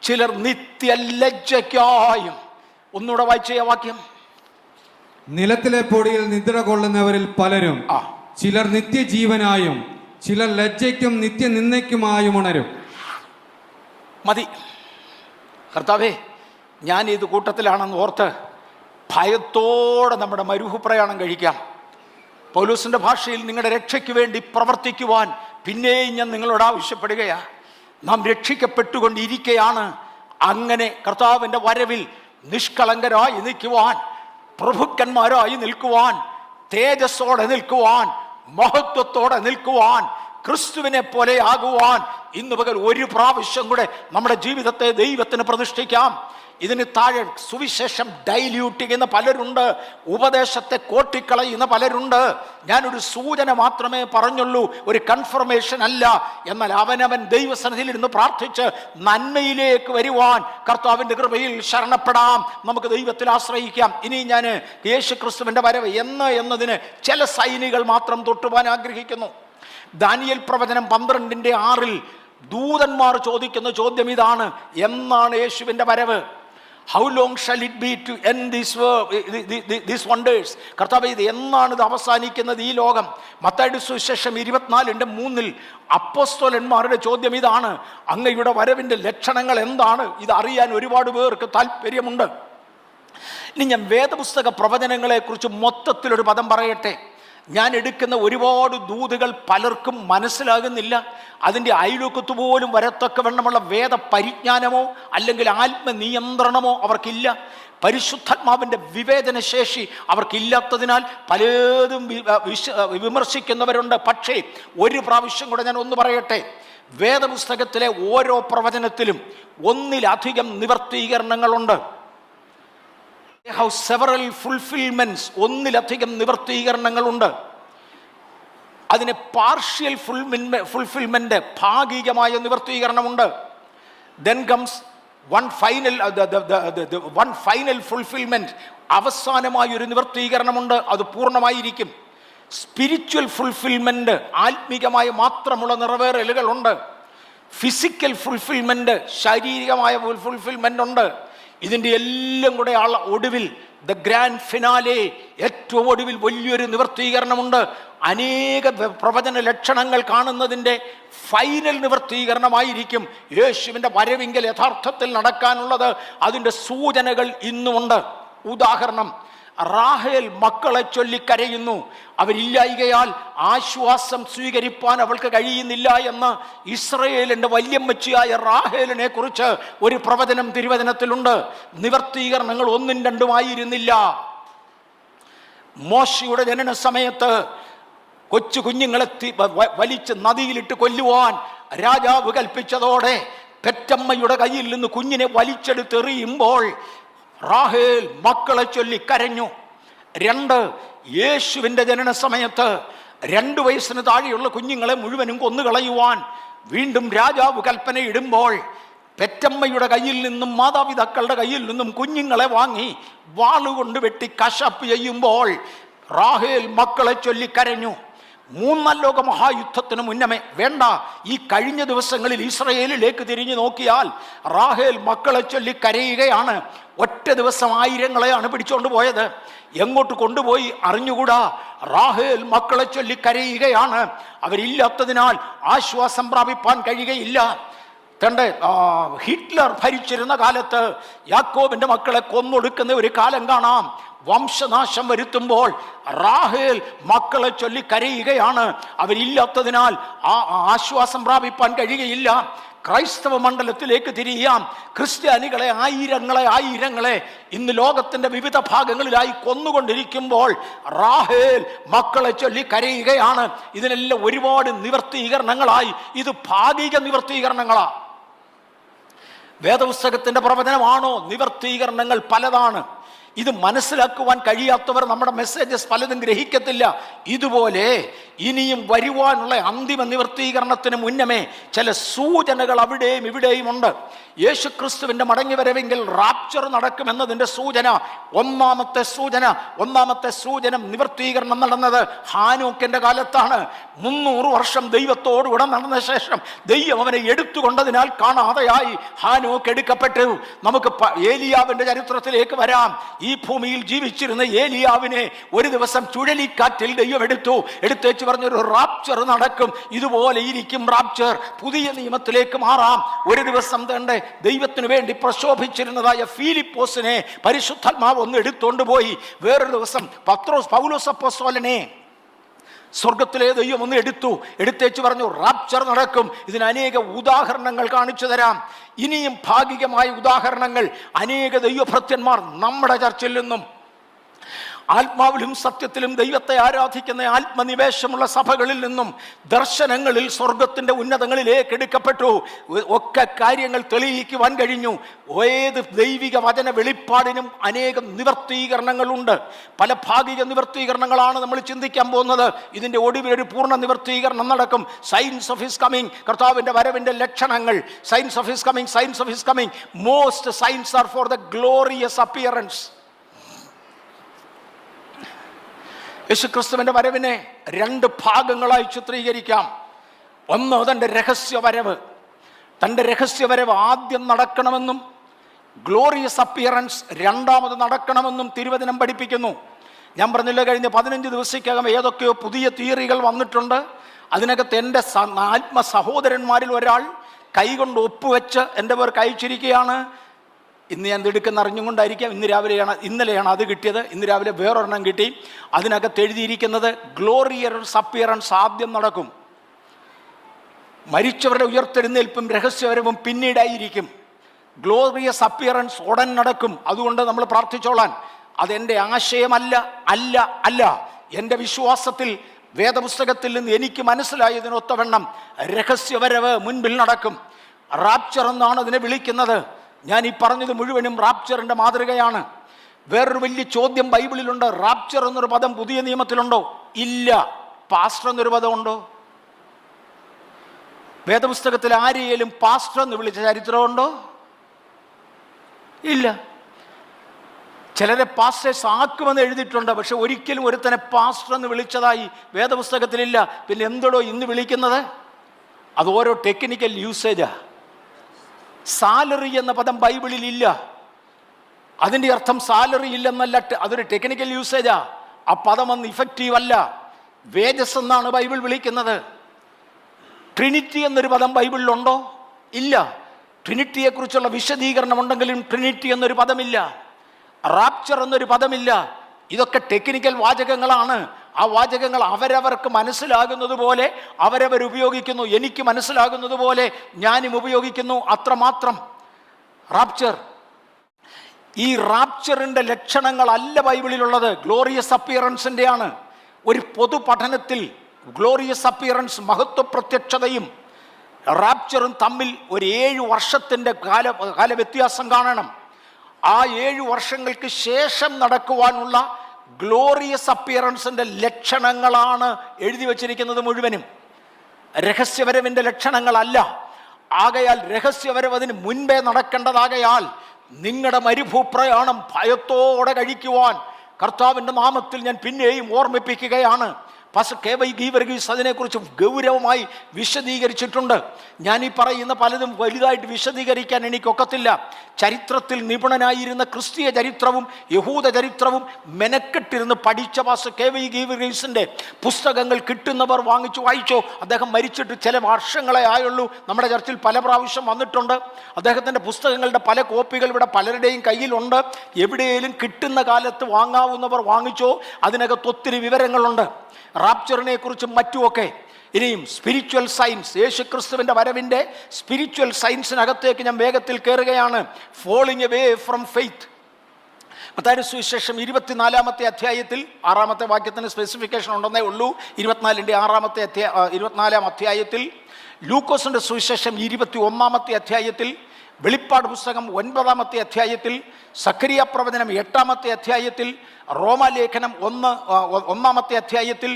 ചിലർ നിത്യലജ്ജയ്ക്കായും. ഒന്നുകൂടെ വായിച്ച വാക്യം. നിലത്തിലെ പൊടിയിൽ നിദ്ര കൊള്ളുന്നവരിൽ പലരും, ചിലർ നിത്യജീവനായും ചിലർ ലജ്ജയ്ക്കും നിത്യനിന്ദയ്ക്കുമായും ഉണരും. മതി കർത്താവേ, ഞാൻ ഇത് കൂട്ടത്തിലാണെന്ന് ഓർത്ത് ഭയത്തോടെ നമ്മുടെ മരുഭൂ പ്രയാണം കഴിക്കാം. പൗലോസിന്റെ ഭാഷയിൽ നിങ്ങളുടെ രക്ഷയ്ക്ക് വേണ്ടി പ്രവർത്തിക്കുവാൻ പിന്നെയും ഞാൻ നിങ്ങളോട് ആവശ്യപ്പെടുകയാണ്. നാം രക്ഷിക്കപ്പെട്ടുകൊണ്ടിരിക്കുകയാണ്. അങ്ങനെ കർത്താവിൻ്റെ വരവിൽ നിഷ്കളങ്കരായി നിൽക്കുവാൻ, പ്രഭുക്കന്മാരായി നിൽക്കുവാൻ, തേജസ്സോടെ നിൽക്കുവാൻ, മഹത്വത്തോടെ നിൽക്കുവാൻ, ക്രിസ്തുവിനെ പോലെ ആകുവാൻ ഇന്ന് പകൽ ഒരു പ്രാവശ്യം കൂടെ നമ്മുടെ ജീവിതത്തെ ദൈവത്തിന് പ്രതിഷ്ഠിക്കാം. ഇതിന് താഴെ സുവിശേഷം ഡൈല്യൂട്ട് ചെയ്യുന്ന പലരുണ്ട്, ഉപദേശത്തെ കോട്ടിക്കളയുന്ന പലരുണ്ട്. ഞാനൊരു സൂചന മാത്രമേ പറഞ്ഞുള്ളൂ, ഒരു കൺഫർമേഷൻ അല്ല. എന്നാൽ അവനവൻ ദൈവസന്നിധിയിൽ ഇരുന്ന് പ്രാർത്ഥിച്ച് നന്മയിലേക്ക് വരുവാൻ കർത്താവിൻ്റെ കൃപയിൽ ശരണപ്പെടാം. നമുക്ക് ദൈവത്തിൽ ആശ്രയിക്കാം. ഇനി ഞാൻ യേശു ക്രിസ്തുവിൻ്റെ വരവ് എന്നതിന് ചില സൈനികൾ മാത്രം തൊട്ടുവാൻ ആഗ്രഹിക്കുന്നു. ദാനിയേൽ പ്രവചനം 12:6 ദൂതന്മാർ ചോദിക്കുന്ന ചോദ്യം ഇതാണ്: എന്നാണ് യേശുവിൻ്റെ വരവ്? How long shall it be to end these wonders? കർത്താവേ, ഇത് എന്നാണ് ഇത് അവസാനിക്കുന്നത് ഈ ലോകം? മത്തായിയുടെ സുവിശേഷം 24:3 അപ്പോസ്തലന്മാരുടെ ചോദ്യം ഇതാണ്: അങ്ങയുടെ വരവിൻ്റെ ലക്ഷണങ്ങൾ എന്താണ്? ഇത് അറിയാൻ ഒരുപാട് പേർക്ക് താല്പര്യമുണ്ട്. ഇനി ഞാൻ വേദപുസ്തക പ്രവചനങ്ങളെ കുറിച്ച് മൊത്തത്തിലൊരു പദം പറയട്ടെ. ഞാൻ എടുക്കുന്ന ഒരുപാട് ദൂതുകൾ പലർക്കും മനസ്സിലാകുന്നില്ല. അതിൻ്റെ അയൽവക്കത്ത് പോലും വരത്തക്കവണ്ണമുള്ള വേദ പരിജ്ഞാനമോ അല്ലെങ്കിൽ ആത്മനിയന്ത്രണമോ അവർക്കില്ല. പരിശുദ്ധാത്മാവിൻ്റെ വിവേചന ശേഷി അവർക്കില്ലാത്തതിനാൽ പലതും വിമർശിക്കുന്നവരുണ്ട്. പക്ഷേ ഒരു പ്രാവശ്യം കൂടെ ഞാൻ ഒന്ന് പറയട്ടെ, വേദപുസ്തകത്തിലെ ഓരോ പ്രവചനത്തിലും ഒന്നിലധികം നിവർത്തീകരണങ്ങളുണ്ട്. സെവറൽ ഫുൾഫിൽമെന്റ്സ്, ഒന്നിലധികം നിവർത്തീകരണങ്ങളുണ്ട്. അതിന് പാർഷ്യൽ ഫുൾഫിൽമെന്റ്, ഭാഗികമായ നിവർത്തീകരണമുണ്ട്. Then comes one final fulfilment, അവസാനമായൊരു നിവർത്തീകരണമുണ്ട്, അത് പൂർണ്ണമായിരിക്കും. സ്പിരിച്വൽ ഫുൾഫിൽമെന്റ്, ആത്മീകമായ മാത്രമുള്ള നിറവേറലുകളുണ്ട്. ഫിസിക്കൽ ഫുൾഫിൽമെന്റ്, ശാരീരികമായ ഫുൾഫിൽമെന്റ് ഉണ്ട്. ഇതിൻ്റെ എല്ലാം കൂടെ ഒടുവിൽ ദ ഗ്രാൻഡ് ഫിനാലെ, ഏറ്റവും ഒടുവിൽ വലിയൊരു നിവർത്തീകരണമുണ്ട്. അനേക പ്രവചന ലക്ഷണങ്ങൾ കാണുന്നതിൻ്റെ ഫൈനൽ നിവർത്തീകരണമായിരിക്കും യേശുവിൻ്റെ വരവിങ്കൽ യഥാർത്ഥത്തിൽ നടക്കാനുള്ളത്. അതിൻ്റെ സൂചനകൾ ഇന്നുമുണ്ട്. ഉദാഹരണം, റാഹേൽ മക്കളെ ചൊല്ലി കരയുന്നു. അവരില്ലായികയാൽ ആശ്വാസം സ്വീകരിപ്പാൻ അവൾക്ക് കഴിയുന്നില്ല എന്ന് ഇസ്രയേലിൻ്റെ വല്യമ്മച്ചിയായ റാഹേലിനെ കുറിച്ച് ഒരു പ്രവചനം തിരുവചനത്തിലുണ്ട്. നിവർത്തീകരണങ്ങൾ ഒന്നും രണ്ടുമായിരുന്നില്ല. മോശയുടെ ജനന സമയത്ത് കൊച്ചു കുഞ്ഞുങ്ങളെ വലിച്ച് നദിയിലിട്ട് കൊല്ലുവാൻ രാജാവ് കൽപ്പിച്ചതോടെ പെറ്റമ്മയുടെ കയ്യിൽ നിന്ന് കുഞ്ഞിനെ വലിച്ചെടുത്തെറിയുമ്പോൾ റാഹേൽ മക്കളെ ചൊല്ലി കരഞ്ഞു. 2, യേശുവിൻ്റെ ജനന സമയത്ത് 2 വയസ്സിന് താഴെയുള്ള കുഞ്ഞുങ്ങളെ മുഴുവനും കൊന്നുകളയുവാൻ വീണ്ടും രാജാവ് കൽപ്പനയിടുമ്പോൾ പെറ്റമ്മയുടെ കയ്യിൽ നിന്നും മാതാപിതാക്കളുടെ കയ്യിൽ നിന്നും കുഞ്ഞുങ്ങളെ വാങ്ങി വാളുകൊണ്ട് വെട്ടി കശാപ്പ് ചെയ്യുമ്പോൾ റാഹേൽ മക്കളെ ചൊല്ലി കരഞ്ഞു. 3-ാം ലോക മഹായുദ്ധത്തിന് മുന്നമേ, വേണ്ട, ഈ കഴിഞ്ഞ ദിവസങ്ങളിൽ ഇസ്രയേലിലേക്ക് തിരിഞ്ഞു നോക്കിയാൽ റാഹേൽ മക്കളെ ചൊല്ലി കരയുകയാണ്. ഒറ്റ ദിവസം ആയിരങ്ങളെയാണ് പിടിച്ചോണ്ട് പോയത്. എങ്ങോട്ട് കൊണ്ടുപോയി അറിഞ്ഞുകൂടാ. റാഹേൽ മക്കളെ ചൊല്ലി കരയുകയാണ്. അവരില്ലാത്തതിനാൽ ആശ്വാസം പ്രാപിപ്പാൻ കഴിയുകയില്ല. ഹിറ്റ്ലർ ഭരിച്ചിരുന്ന കാലത്ത് യാക്കോബിന്റെ മക്കളെ കൊന്നൊടുക്കുന്ന ഒരു കാലം കാണാം. വംശനാശം വരുത്തുമ്പോൾ റാഹേൽ മക്കളെ ചൊല്ലി കരയുകയാണ്. അവരില്ലാത്തതിനാൽ ആശ്വാസം പ്രാപിപ്പാൻ കഴിയുകയില്ല. ക്രൈസ്തവ മണ്ഡലത്തിലേക്ക് തിരിയാം. ക്രിസ്ത്യാനികളെ ആയിരങ്ങളെ ഇന്ന് ലോകത്തിന്റെ വിവിധ ഭാഗങ്ങളിലായി കൊന്നുകൊണ്ടിരിക്കുമ്പോൾ റാഹേൽ മക്കളെ ചൊല്ലി കരയുകയാണ്. ഇതിനെല്ലാം ഒരുപാട് നിവർത്തീകരണങ്ങളായി. ഇത് ഭാഗിക നിവർത്തീകരണങ്ങളാ. വേദപുസ്തകത്തിന്റെ പ്രവചനമാണോ? നിവർത്തീകരണങ്ങൾ പലതാണ്. ഇത് മനസ്സിലാക്കുവാൻ കഴിയാത്തവർ നമ്മുടെ മെസ്സേജസ് പലതും ഗ്രഹിക്കത്തില്ല. ഇതുപോലെ ഇനിയും വരുവാനുള്ള അന്തിമ നിവർത്തീകരണത്തിന് മുന്നമേ ചില സൂചനകൾ അവിടെയും ഇവിടെയും ഉണ്ട്. യേശുക്രിസ്തുവിന്റെ മടങ്ങിവരവെങ്കിൽ റാപ്ചർ നടക്കുമെന്നതിൻ്റെ സൂചന, ഒന്നാമത്തെ സൂചന നിവർത്തീകരണം നടന്നത് ഹാനോക്കിന്റെ കാലത്താണ്. 300 വർഷം ദൈവത്തോടുകൂടെ നടന്ന ശേഷം ദൈവം അവനെ എടുത്തുകൊണ്ടതിനാൽ കാണാതെയായി ഹാനോക്ക് എടുക്കപ്പെട്ടു. നമുക്ക് ഏലിയാവിന്റെ ചരിത്രത്തിലേക്ക് വരാം. ഈ ഭൂമിയിൽ ജീവിച്ചിരുന്ന ഏലിയാവിനെ ഒരു ദിവസം ചുഴലിക്കാറ്റിൽ ദൈവം എടുത്തേച്ച് പറഞ്ഞൊരു റാപ്ചർ നടക്കും. ഇതുപോലെ ഇരിക്കും റാപ്ചർ. പുതിയ നിയമത്തിലേക്ക് മാറാം. ഒരു ദിവസം തന്നെ ദൈവത്തിന് വേണ്ടി പ്രശോഭിച്ചിരുന്നതായ ഫിലിപ്പോസിനെ പരിശുദ്ധാത്മാവ് ഒന്ന് എടുത്തോണ്ട് പോയി. വേറൊരു ദിവസം പൗലോസ് അപ്പോസ്തലനെ സ്വർഗത്തിലെ ദൈവം ഒന്ന് എടുത്തേച്ച് പറഞ്ഞു റാപ്ചർ നടക്കും. ഇതിന് അനേക ഉദാഹരണങ്ങൾ കാണിച്ചു തരാം. ഇനിയും ഭാഗികമായ ഉദാഹരണങ്ങൾ അനേക ദൈവഭൃത്യന്മാർ നമ്മുടെ ചർച്ചിൽ നിന്നും ആത്മാവിലും സത്യത്തിലും ദൈവത്തെ ആരാധിക്കുന്ന ആത്മനിവേശമുള്ള സഭകളിൽ നിന്നും ദർശനങ്ങളിൽ സ്വർഗത്തിന്റെ ഉന്നതങ്ങളിലേക്ക് എടുക്കപ്പെട്ടു. ഒക്കെ കാര്യങ്ങൾ തെളിയിക്കുവാൻ കഴിഞ്ഞു. ഏത് ദൈവിക വചന വെളിപ്പാടിനും അനേകം നിവർത്തീകരണങ്ങളുണ്ട്. പല ഭാഗിക നിവർത്തീകരണങ്ങളാണ് നമ്മൾ ചിന്തിക്കാൻ പോകുന്നത്. ഇതിന്റെ ഒടുവിൽ ഒരു പൂർണ്ണ നിവർത്തീകരണം നടക്കും. സൈൻസ് ഓഫ് ഹിസ് കമ്മിങ്, കർത്താവിന്റെ വരവിന്റെ ലക്ഷണങ്ങൾ. Signs of his coming. Most signs are for the glorious appearance. യേശുക്രിസ്തുവിന്റെ വരവിനെ 2 ഭാഗങ്ങളായി ചിത്രീകരിക്കാം. ഒന്ന്, തൻ്റെ രഹസ്യവരവ് ആദ്യം നടക്കണമെന്നും ഗ്ലോറിയസ് അപ്പിയറൻസ് രണ്ടാമത് നടക്കണമെന്നും തിരുവചനം പഠിപ്പിക്കുന്നു. ഞാൻ പറഞ്ഞില്ല, കഴിഞ്ഞ 15 ദിവസത്തിനകം ഏതൊക്കെയോ പുതിയ തിയറികൾ വന്നിട്ടുണ്ട്. അതിനകത്ത് എൻ്റെ ആത്മ സഹോദരന്മാരിൽ ഒരാൾ കൈകൊണ്ട് ഒപ്പുവെച്ച് എൻ്റെ പേർക്ക് അയച്ചിരിക്കുകയാണ്. ഇന്ന് ഞാൻ എടുക്കുന്ന അറിഞ്ഞുകൊണ്ടായിരിക്കാം ഇന്നലെയാണ് അത് കിട്ടിയത്. ഇന്ന് രാവിലെ വേറൊരെണ്ണം കിട്ടി. അതിനകത്ത് എഴുതിയിരിക്കുന്നത് ഗ്ലോറിയസ് അപ്പിയറൻസ് ആദ്യം നടക്കും, മരിച്ചവരുടെ ഉയർത്തെഴുന്നേൽപ്പും രഹസ്യവരവും പിന്നീടായിരിക്കും. ഗ്ലോറിയസ് അപ്പിയറൻസ് ഉടൻ നടക്കും. അതുകൊണ്ട് നമ്മൾ പ്രാർത്ഥിച്ചോളാൻ. അതെൻ്റെ ആശയമല്ല, അല്ല അല്ല എൻ്റെ വിശ്വാസത്തിൽ വേദപുസ്തകത്തിൽ നിന്ന് എനിക്ക് മനസ്സിലായതിനൊത്തവണ്ണം രഹസ്യവരവ് മുൻപിൽ നടക്കും. റാപ്ചർ എന്നാണ് അതിനെ വിളിക്കുന്നത്. ഞാൻ ഈ പറഞ്ഞത് മുഴുവനും റാപ്ചറിൻ്റെ മാതൃകയാണ്. വേറൊരു വലിയ ചോദ്യം ബൈബിളിലുണ്ട്. റാപ്ചർ എന്നൊരു പദം പുതിയ നിയമത്തിലുണ്ടോ? ഇല്ല. പാസ്റ്റർ എന്നൊരു പദമുണ്ടോ? വേദപുസ്തകത്തിൽ ആരെയും പാസ്റ്റർ എന്ന് വിളിച്ച ചരിത്രമുണ്ടോ? ഇല്ല. ചിലരെ പാസ്റ്റേഴ്സ് ആക്കുമെന്ന് എഴുതിയിട്ടുണ്ട്, പക്ഷെ ഒരിക്കലും ഒരുത്തനെ പാസ്റ്റർ എന്ന് വിളിച്ചതായി വേദപുസ്തകത്തിലില്ല. പിന്നെ എന്തോടോ ഇന്ന് വിളിക്കുന്നത്? അത് ഓരോ ടെക്നിക്കൽ യൂസേജാ. സാലറി എന്ന പദം ബൈബിളിൽ ഇല്ല. അതിൻ്റെ അർത്ഥം സാലറി ഇല്ലെന്നല്ല, അതൊരു ടെക്നിക്കൽ യൂസേജാ. ആ പദം അന്ന് ഇഫക്റ്റീവ് അല്ല. വേജസ് എന്നാണ് ബൈബിൾ വിളിക്കുന്നത്. ട്രിനിറ്റി എന്നൊരു പദം ബൈബിളിലുണ്ടോ? ഇല്ല. ട്രിനിറ്റിയെക്കുറിച്ചുള്ള വിശദീകരണം ഉണ്ടെങ്കിലും ട്രിനിറ്റി എന്നൊരു പദമില്ല. റാപ്ചർ എന്നൊരു പദമില്ല. ഇതൊക്കെ ടെക്നിക്കൽ വാചകങ്ങളാണ്. ആ വാചകങ്ങൾ അവരവർക്ക് മനസ്സിലാകുന്നത് പോലെ അവരവർ ഉപയോഗിക്കുന്നു. എനിക്ക് മനസ്സിലാകുന്നത് പോലെ ഞാനും ഉപയോഗിക്കുന്നു, അത്രമാത്രം. റാപ്ചർ, ഈ റാപ്ചറിൻ്റെ ലക്ഷണങ്ങളല്ല ബൈബിളിലുള്ളത്, ഗ്ലോറിയസ് അപ്പിയറൻസിൻ്റെ ആണ്. ഒരു പൊതു പഠനത്തിൽ ഗ്ലോറിയസ് അപ്പിയറൻസ്, മഹത്വപ്രത്യക്ഷതയും റാപ്ചറും തമ്മിൽ ഒരു 7 വർഷത്തിൻ്റെ കാല വ്യത്യാസം കാണണം. ആ 7 വർഷങ്ങൾക്ക് ശേഷം നടക്കുവാനുള്ള ഗ്ലോറിയസ് അപ്പിയറൻസിൻ്റെ ലക്ഷണങ്ങളാണ് എഴുതി വച്ചിരിക്കുന്നത് മുഴുവനും. രഹസ്യവരവിൻ്റെ ലക്ഷണങ്ങളല്ല. ആകയാൽ രഹസ്യവരവ് അതിന് മുൻപേ നടക്കേണ്ടതാകയാൽ നിങ്ങളുടെ മരുഭൂപ്രയാണം ഭയത്തോടെ കഴിക്കുവാൻ കർത്താവിൻ്റെ നാമത്തിൽ ഞാൻ പിന്നെയും ഓർമ്മിപ്പിക്കുകയാണ്. പാസ്റ്റർ കെ.വൈ. ഗീവർഗീസ് അതിനെക്കുറിച്ച് ഗൗരവമായി വിശദീകരിച്ചിട്ടുണ്ട്. ഞാനീ പറയുന്ന പലതും വലുതായിട്ട് വിശദീകരിക്കാൻ എനിക്കൊക്കത്തില്ല. ചരിത്രത്തിൽ നിപുണനായിരുന്ന ക്രിസ്തീയ ചരിത്രവും യഹൂദ ചരിത്രവും മെനക്കെട്ടിരുന്ന് പഠിച്ച പാസ്റ്റർ കെ.വൈ. ഗീവർഗീസിൻ്റെ പുസ്തകങ്ങൾ കിട്ടുന്നവർ വാങ്ങിച്ചു വായിച്ചോ. അദ്ദേഹം മരിച്ചിട്ട് ചില വർഷങ്ങളെ ആയുള്ളൂ. നമ്മുടെ ചർച്ചിൽ പല പ്രാവശ്യം വന്നിട്ടുണ്ട്. അദ്ദേഹത്തിൻ്റെ പുസ്തകങ്ങളുടെ പല കോപ്പികൾ ഇവിടെ പലരുടെയും കയ്യിലുണ്ട്. എവിടെയെങ്കിലും കിട്ടുന്ന കാലത്ത് വാങ്ങാവുന്നവർ വാങ്ങിച്ചോ. അതിനകത്ത് ഒത്തിരി വിവരങ്ങളുണ്ട്, റാപ്ചറിനെ കുറിച്ചും മറ്റുമൊക്കെ. ഇനിയും സ്പിരിച്വൽ സയൻസ്, യേശുക്രിസ്തുവിൻ്റെ വരവിൻ്റെ സ്പിരിച്വൽ സയൻസിനകത്തേക്ക് ഞാൻ വേഗത്തിൽ കയറുകയാണ്. Falling away from faith. മത്തായിയുടെ സുവിശേഷം 24-ാമത്തെ അധ്യായത്തിൽ 6-ാമത്തെ വാക്യത്തിന് സ്പെസിഫിക്കേഷൻ ഉണ്ടെന്നേ ഉള്ളൂ. 24-ാം അധ്യായത്തിൽ, ലൂക്കോസിൻ്റെ സുവിശേഷം 21-ാമത്തെ അധ്യായത്തിൽ, വെളിപ്പാട് പുസ്തകം 9-ാമത്തെ അധ്യായത്തിൽ, സഖരിയ പ്രവചനം 8-ാമത്തെ അധ്യായത്തിൽ, റോമാലേഖനം 1-ാമത്തെ അധ്യായത്തിൽ,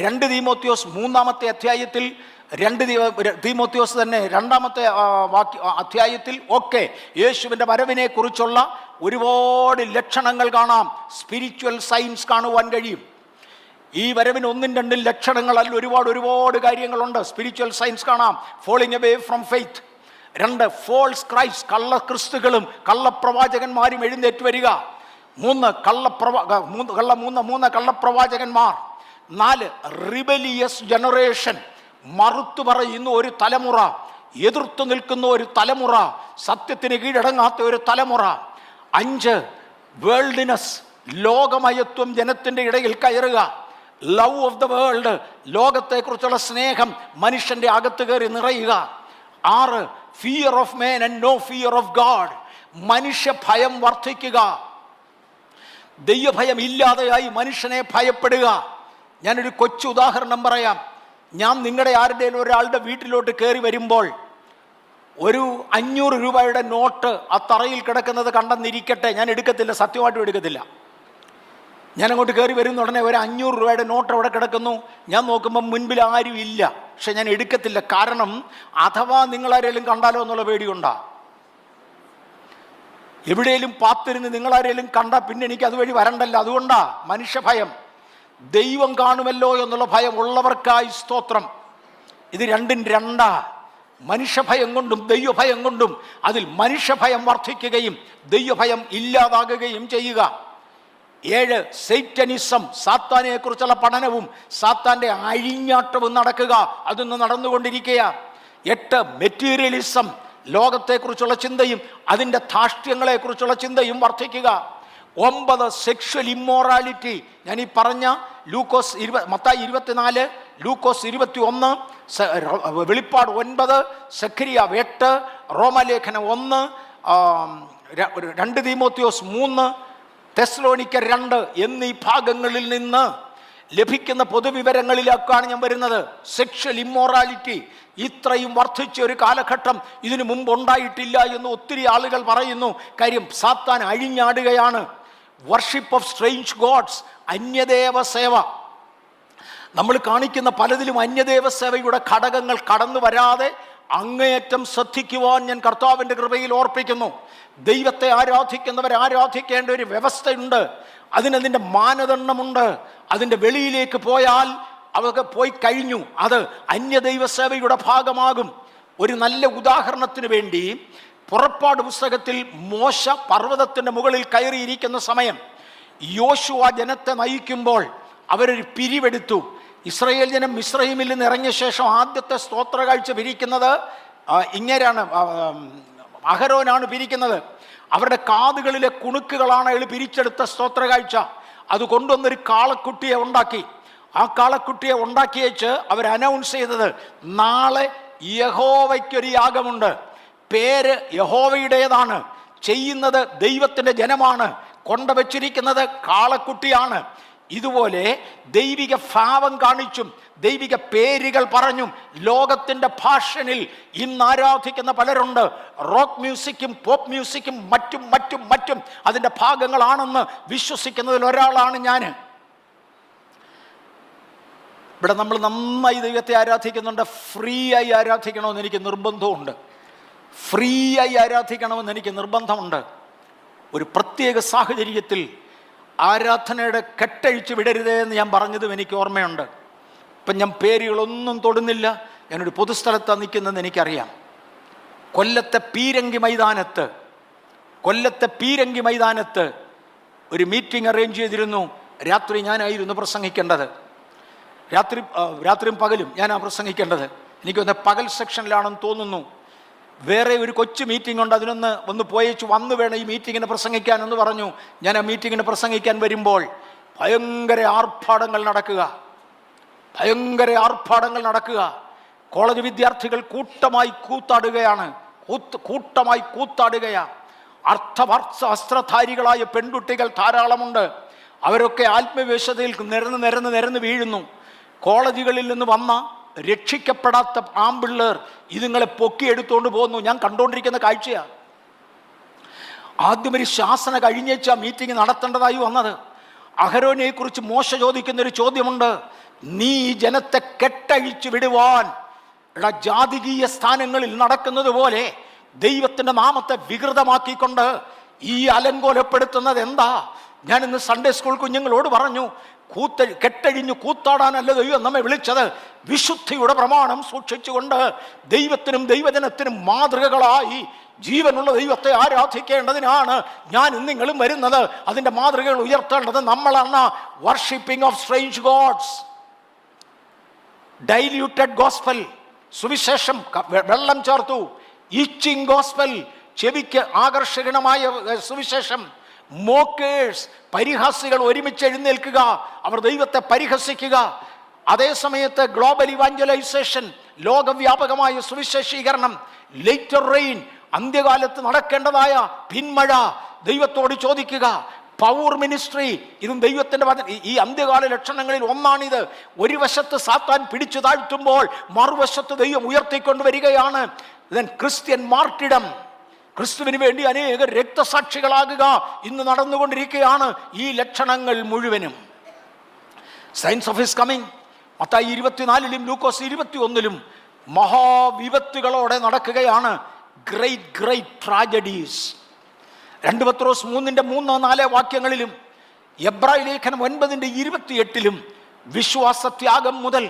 2 തീമോത്തിയോസ് 3-ാമത്തെ അധ്യായത്തിൽ, 2 തീമോത്തിയോസ് തന്നെ 2-ാമത്തെ അധ്യായത്തിൽ ഒക്കെ യേശുവിൻ്റെ വരവിനെ കുറിച്ചുള്ള ഒരുപാട് ലക്ഷണങ്ങൾ കാണാം. സ്പിരിച്വൽ സയൻസ് കാണുവാൻ കഴിയും. ഈ വരവിന് 1-2 ലക്ഷണങ്ങളല്ല, ഒരുപാട് കാര്യങ്ങളുണ്ട്. സ്പിരിച്വൽ സയൻസ് കാണാം. Falling away from faith. 2, false Christ, കള്ളക്രിസ്തുക്കളും കള്ളപ്രവാചകന്മാരും എഴുന്നേറ്റ് വരിക. 3, കള്ളപ്രവാചകന്മാർ. 4, റിബലിയസ് ജനറേഷൻ, മറുത്തു പറയുന്ന ഒരു തലമുറ, എതിർത്തു നിൽക്കുന്ന ഒരു തലമുറ, സത്യത്തിന് കീഴടങ്ങാത്ത ഒരു തലമുറ. 5, വേൾഡിനെസ്, ലോകമയത്വം ജനത്തിൻ്റെ ഇടയിൽ കയറുക. ലവ് ഓഫ് ദ വേൾഡ്, ലോകത്തെക്കുറിച്ചുള്ള സ്നേഹം മനുഷ്യൻ്റെ അകത്ത് കയറി നിറയുക. 6, fear of man and no fear of God, മനുഷ്യ ഭയം വർദ്ധിക്കുക. ദൈവഭയം ഇല്ലാതെയായി മനുഷ്യനെ ഭയപ്പെടുക. ഞാനൊരു കൊച്ചു ഉദാഹരണം പറയാം. ഞാൻ നിങ്ങളുടെ ആരുടെയും ഒരാളുടെ വീട്ടിലോട്ട് കയറി വരുമ്പോൾ ഒരു 500 രൂപയുടെ നോട്ട് ആ തറയിൽ കിടക്കുന്നത് കണ്ടെന്നിരിക്കട്ടെ, ഞാൻ എടുക്കത്തില്ല, സത്യമായിട്ടും എടുക്കത്തില്ല. ഞാൻ അങ്ങോട്ട് കയറി വരുന്ന ഉടനെ ഒരു 500 രൂപയുടെ നോട്ട് അവിടെ കിടക്കുന്നു. ഞാൻ നോക്കുമ്പോൾ മുൻപിൽ ആരും ഇല്ല, പക്ഷെ ഞാൻ എടുക്കത്തില്ല. കാരണം അഥവാ നിങ്ങളാരെങ്കിലും കണ്ടാലോ എന്നുള്ള പേടിയുണ്ടാ. എവിടെയെങ്കിലും പാത്തിരുന്ന് നിങ്ങളാരെങ്കിലും കണ്ടാൽ പിന്നെ എനിക്ക് അതുവഴി വരണ്ടല്ലോ. അതുകൊണ്ടാ മനുഷ്യഭയം. ദൈവം കാണുമല്ലോ എന്നുള്ള ഭയം ഉള്ളവർക്കായി സ്തോത്രം. ഇത് രണ്ടും രണ്ടാ. മനുഷ്യഭയം കൊണ്ടും ദൈവഭയം കൊണ്ടും അതിൽ മനുഷ്യഭയം വർദ്ധിക്കുകയും ദൈവഭയം ഇല്ലാതാകുകയും ചെയ്യുക. 7, സൈറ്റനിസം, സാത്താനെ കുറിച്ചുള്ള പഠനവും സാത്താൻ്റെ അഴിഞ്ഞാട്ടവും നടക്കുക, അതൊന്ന് നടന്നുകൊണ്ടിരിക്കുക. 8, മെറ്റീരിയലിസം, ലോകത്തെക്കുറിച്ചുള്ള ചിന്തയും അതിൻ്റെ ധാർഷ്ട്യങ്ങളെക്കുറിച്ചുള്ള ചിന്തയും വർദ്ധിക്കുക. 9 സെക്ഷൽ ഇമ്മോറാലിറ്റി. ഞാൻ ഈ പറഞ്ഞ മത്തായി 24, ലൂക്കോസ് 21, വെളിപ്പാട് 9, സഖരിയ 8, റോമാലേഖനം 1, 2 തീമോത്തിയോസ് 3, തെസ്സലോനിക്കർ 2 എന്നീ ഭാഗങ്ങളിൽ നിന്ന് ലഭിക്കുന്ന പൊതുവിവരങ്ങളിലേക്കാണ് ഞാൻ വരുന്നത്. സെക്ഷൽ ഇമ്മോറാലിറ്റി ഇത്രയും വർദ്ധിച്ച ഒരു കാലഘട്ടം ഇതിനു മുമ്പ് ഉണ്ടായിട്ടില്ല എന്ന് ഒത്തിരി ആളുകൾ പറയുന്നു. കാര്യം സാത്താൻ അഴിഞ്ഞാടുകയാണ്. വർഷിപ്പ് ഓഫ് സ്ട്രേഞ്ച് ഗോഡ്സ്, അന്യദേവ സേവ. നമ്മൾ കാണിക്കുന്ന പലതിലും അന്യദേവ സേവയുടെ ഘടകങ്ങൾ കടന്നു വരാതെ അങ്ങേയറ്റം ശ്രദ്ധിക്കുവാൻ ഞാൻ കർത്താവിൻ്റെ കൃപയിൽ ഓർപ്പിക്കുന്നു. ദൈവത്തെ ആരാധിക്കുന്നവരെ ആരാധിക്കേണ്ട ഒരു വ്യവസ്ഥയുണ്ട്, അതിനതിൻ്റെ മാനദണ്ഡമുണ്ട്. അതിൻ്റെ വെളിയിലേക്ക് പോയാൽ അവർക്ക് പോയി കഴിഞ്ഞു, അത് അന്യദൈവ സേവയുടെ ഭാഗമാകും. ഒരു നല്ല ഉദാഹരണത്തിന് വേണ്ടി പുറപ്പാട് പുസ്തകത്തിൽ മോശ പർവ്വതത്തിൻ്റെ മുകളിൽ കയറിയിരിക്കുന്ന സമയം യോശുവ ജനത്തെ നയിക്കുമ്പോൾ അവരൊരു പിരിവെടുത്തു. ഇസ്രായേൽ ജനം മിസ്രയീമിൽ നിന്ന് ഇറങ്ങിയ ശേഷം ആദ്യത്തെ സ്തോത്ര കാഴ്ച പിരിക്കുന്നത് ഇങ്ങനെയാണ്, അഹരോനാണ് പിരിക്കുന്നത്. അവരുടെ കാതുകളിലെ കുണുക്കുകളാണ് അയാൾ പിരിച്ചെടുത്ത സ്തോത്ര കാഴ്ച. അത് കൊണ്ടുവന്നൊരു കാളക്കുട്ടിയെ ഉണ്ടാക്കി. ആ കാളക്കുട്ടിയെ ഉണ്ടാക്കിയേച്ച് അവർ അനൗൺസ് ചെയ്തത്, നാളെ യഹോവയ്ക്കൊരു യാഗമുണ്ട്, പേര് യഹോവയുടേതാണ്, ചെയ്യുന്നത് ദൈവത്തിൻ്റെ ജനമാണ്, കൊണ്ടുവച്ചിരിക്കുന്നത് കാളക്കുട്ടിയാണ്. ഇതുപോലെ ദൈവിക ഭാവം കാണിച്ചും ദൈവിക പേരുകൾ പറഞ്ഞും ലോകത്തിൻ്റെ ഭാഷനിൽ ഇന്ന് ആരാധിക്കുന്ന പലരുണ്ട്. റോക്ക് മ്യൂസിക്കും പോപ്പ് മ്യൂസിക്കും മറ്റും മറ്റും മറ്റും അതിൻ്റെ ഭാഗങ്ങളാണെന്ന് വിശ്വസിക്കുന്നതിൽ ഒരാളാണ് ഞാൻ. ഇവിടെ നമ്മൾ നന്നായി ദൈവത്തെ ആരാധിക്കുന്നുണ്ട്. ഫ്രീ ആയി ആരാധിക്കണമെന്ന് എനിക്ക് നിർബന്ധമുണ്ട്. ഫ്രീ ആയി ആരാധിക്കണമെന്ന് എനിക്ക് നിർബന്ധമുണ്ട്. ഒരു പ്രത്യേക സാഹചര്യത്തിൽ ആരാധനയുടെ കെട്ടഴിച്ച് വിടരുതേ എന്ന് ഞാൻ പറഞ്ഞതും എനിക്ക് ഓർമ്മയുണ്ട്. ഇപ്പം ഞാൻ പേരുകളൊന്നും തൊടുന്നില്ല. ഞാനൊരു പൊതുസ്ഥലത്താണ് നിൽക്കുന്നതെന്ന് എനിക്കറിയാം. കൊല്ലത്തെ പീരങ്കി മൈതാനത്ത് ഒരു മീറ്റിംഗ് അറേഞ്ച് ചെയ്തിരുന്നു. രാത്രി ഞാനായിരുന്നു പ്രസംഗിക്കേണ്ടത്. രാത്രിയും പകലും ഞാനാണ് പ്രസംഗിക്കേണ്ടത്. എനിക്കൊന്ന് പകൽ സെക്ഷനിലാണെന്ന് തോന്നുന്നു. വേറെ ഒരു കൊച്ചു മീറ്റിംഗ് ഉണ്ട്, ഒന്ന് പോയേച്ച് വന്നു വേണം ഈ മീറ്റിങ്ങിന് പ്രസംഗിക്കാനെന്ന് പറഞ്ഞു. ഞാൻ ആ മീറ്റിങ്ങിന് പ്രസംഗിക്കാൻ വരുമ്പോൾ ഭയങ്കര ആർഭാടങ്ങൾ നടക്കുക. കോളേജ് വിദ്യാർത്ഥികൾ കൂട്ടമായി കൂത്താടുകയാണ്. അസ്ത്രധാരികളായ പെൺകുട്ടികൾ ധാരാളമുണ്ട്. അവരൊക്കെ ആത്മവിശ്വതയിൽ നിരന്ന് വീഴുന്നു. കോളേജുകളിൽ നിന്ന് വന്ന രക്ഷിക്കപ്പെടാത്ത ആമ്പിള്ളേർ ഇതുങ്ങളെ പൊക്കിയെടുത്തുകൊണ്ട് പോകുന്നു. ഞാൻ കണ്ടുകൊണ്ടിരിക്കുന്ന കാഴ്ചയാണ്. ആദ്യം ഒരു ശാസന കഴിഞ്ഞേച്ച് ആ മീറ്റിംഗ് നടത്തേണ്ടതായി വന്നത്. അഹരോനെ കുറിച്ച് മോശ ചോദിക്കുന്നൊരു ചോദ്യമുണ്ട്. നീ ജനത്തെ കെട്ടഴിച്ചു വിടുവാൻ ജാതികീയ സ്ഥാനങ്ങളിൽ നടക്കുന്നത് പോലെ ദൈവത്തിൻ്റെ നാമത്തെ വികൃതമാക്കിക്കൊണ്ട് ഈ അലങ്കോലപ്പെടുത്തുന്നത് എന്താ? ഞാൻ ഇന്ന് സൺഡേ സ്കൂൾ കുഞ്ഞുങ്ങളോട് പറഞ്ഞു, കെട്ടഴിഞ്ഞു കൂത്താടാനല്ല ദൈവം നമ്മെ വിളിച്ചത്. വിശുദ്ധിയുടെ പ്രമാണം സൂക്ഷിച്ചുകൊണ്ട് ദൈവത്തിനും ദൈവജനത്തിനും മാതൃകകളായി ജീവനുള്ള ദൈവത്തെ ആരാധിക്കേണ്ടതിനാണ് ഞാൻ നിങ്ങളും വരുന്നത്. അതിൻ്റെ മാതൃകകൾ ഉയർത്തേണ്ടത് നമ്മളാണ്. Worshipping of strange gods, diluted gospel, സുവിശേഷം വെള്ളം ചേർത്തു. ഈച്ചിങ് ഗോസ്പൽ, ചെവിക്ക് ആകർഷകമായ സുവിശേഷം. മോക്കേഴ്സ്, പരിഹാസികൾ ഒരുമിച്ച് എഴുന്നേൽക്കുക, അവർ ദൈവത്തെ പരിഹസിക്കുക. അതേസമയത്ത് ഗ്ലോബൽ ഇവാഞ്ചലൈസേഷൻ, ലോകവ്യാപകമായ സുവിശേഷീകരണം. ലേറ്റർ റെയിൻ, അന്ത്യകാലത്ത് നടക്കേണ്ടതായ പിന്മഴ, ദൈവത്തോട് ചോദിക്കുക. പവർ മിനിസ്ട്രി, ഇതും ദൈവത്തിൻ്റെ ഈ അന്ത്യകാല ലക്ഷണങ്ങളിൽ ഒന്നാണിത്. ഒരു വശത്ത് സാത്താൻ പിടിച്ചു താഴ്ത്തുമ്പോൾ മറുവശത്ത് ദൈവം ഉയർത്തിക്കൊണ്ടുവരികയാണ്. ക്രിസ്ത്യൻ മാർട്ടിഡം, ക്രിസ്തുവിന് വേണ്ടി അനേക രക്തസാക്ഷികളാകുക ഇന്ന് നടന്നുകൊണ്ടിരിക്കുകയാണ്. ഈ ലക്ഷണങ്ങൾ മുഴുവനും സയൻസ് ഓഫ് ഹിസ് കമ്മിങ് മത്തായി 24-ലും ലൂക്കോസ് 21-ലും മഹാവിപത്തുകളോടെ നടക്കുകയാണ്. Great tragedies. 2 പത്രോസ് 3:3-4 വാക്യങ്ങളിലും എബ്രായ ലേഖനം 9:28-ലും വിശ്വാസത്യാഗം മുതൽ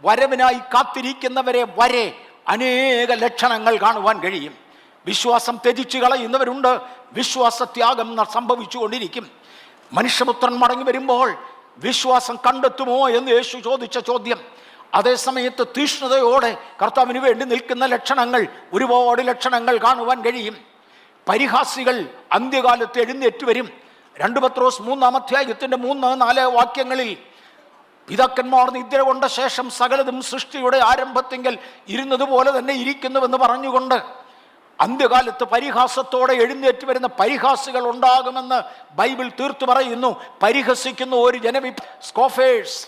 വരവിനായി കാത്തിരിക്കുന്നവരെ വരെ അനേക ലക്ഷണങ്ങൾ കാണുവാൻ കഴിയും. വിശ്വാസം ത്യജിച്ചു കളയുന്നവരുണ്ട്. വിശ്വാസത്യാഗം സംഭവിച്ചുകൊണ്ടിരിക്കും. മനുഷ്യപുത്രൻ മടങ്ങി വരുമ്പോൾ വിശ്വാസം കണ്ടെത്തുമോ എന്ന് യേശു ചോദിച്ച ചോദ്യം. അതേസമയത്ത് തീഷ്ണതയോടെ കർത്താവിന് വേണ്ടി നിൽക്കുന്ന ലക്ഷണങ്ങൾ, ഒരുപാട് ലക്ഷണങ്ങൾ കാണുവാൻ കഴിയും. പരിഹാസികൾ അന്ത്യകാലത്ത് എഴുന്നേറ്റ് വരും. 2 പത്രോസ് 3-ാം അധ്യായത്തിന്റെ 3-4 വാക്യങ്ങളിൽ പിതാക്കന്മാർ നിദ്ര കൊണ്ട ശേഷം സകലതും സൃഷ്ടിയുടെ ആരംഭത്തിങ്കൽ ഇരുന്നതുപോലെ തന്നെ ഇരിക്കുന്നുവെന്ന് പറഞ്ഞുകൊണ്ട് അന്ത്യകാലത്ത് പരിഹാസത്തോടെ എഴുന്നേറ്റ് വരുന്ന പരിഹാസികൾ ഉണ്ടാകുമെന്ന് ബൈബിൾ തീർത്തു പറയുന്നു. പരിഹസിക്കുന്ന ഒരു സ്കോഫേഴ്സ്,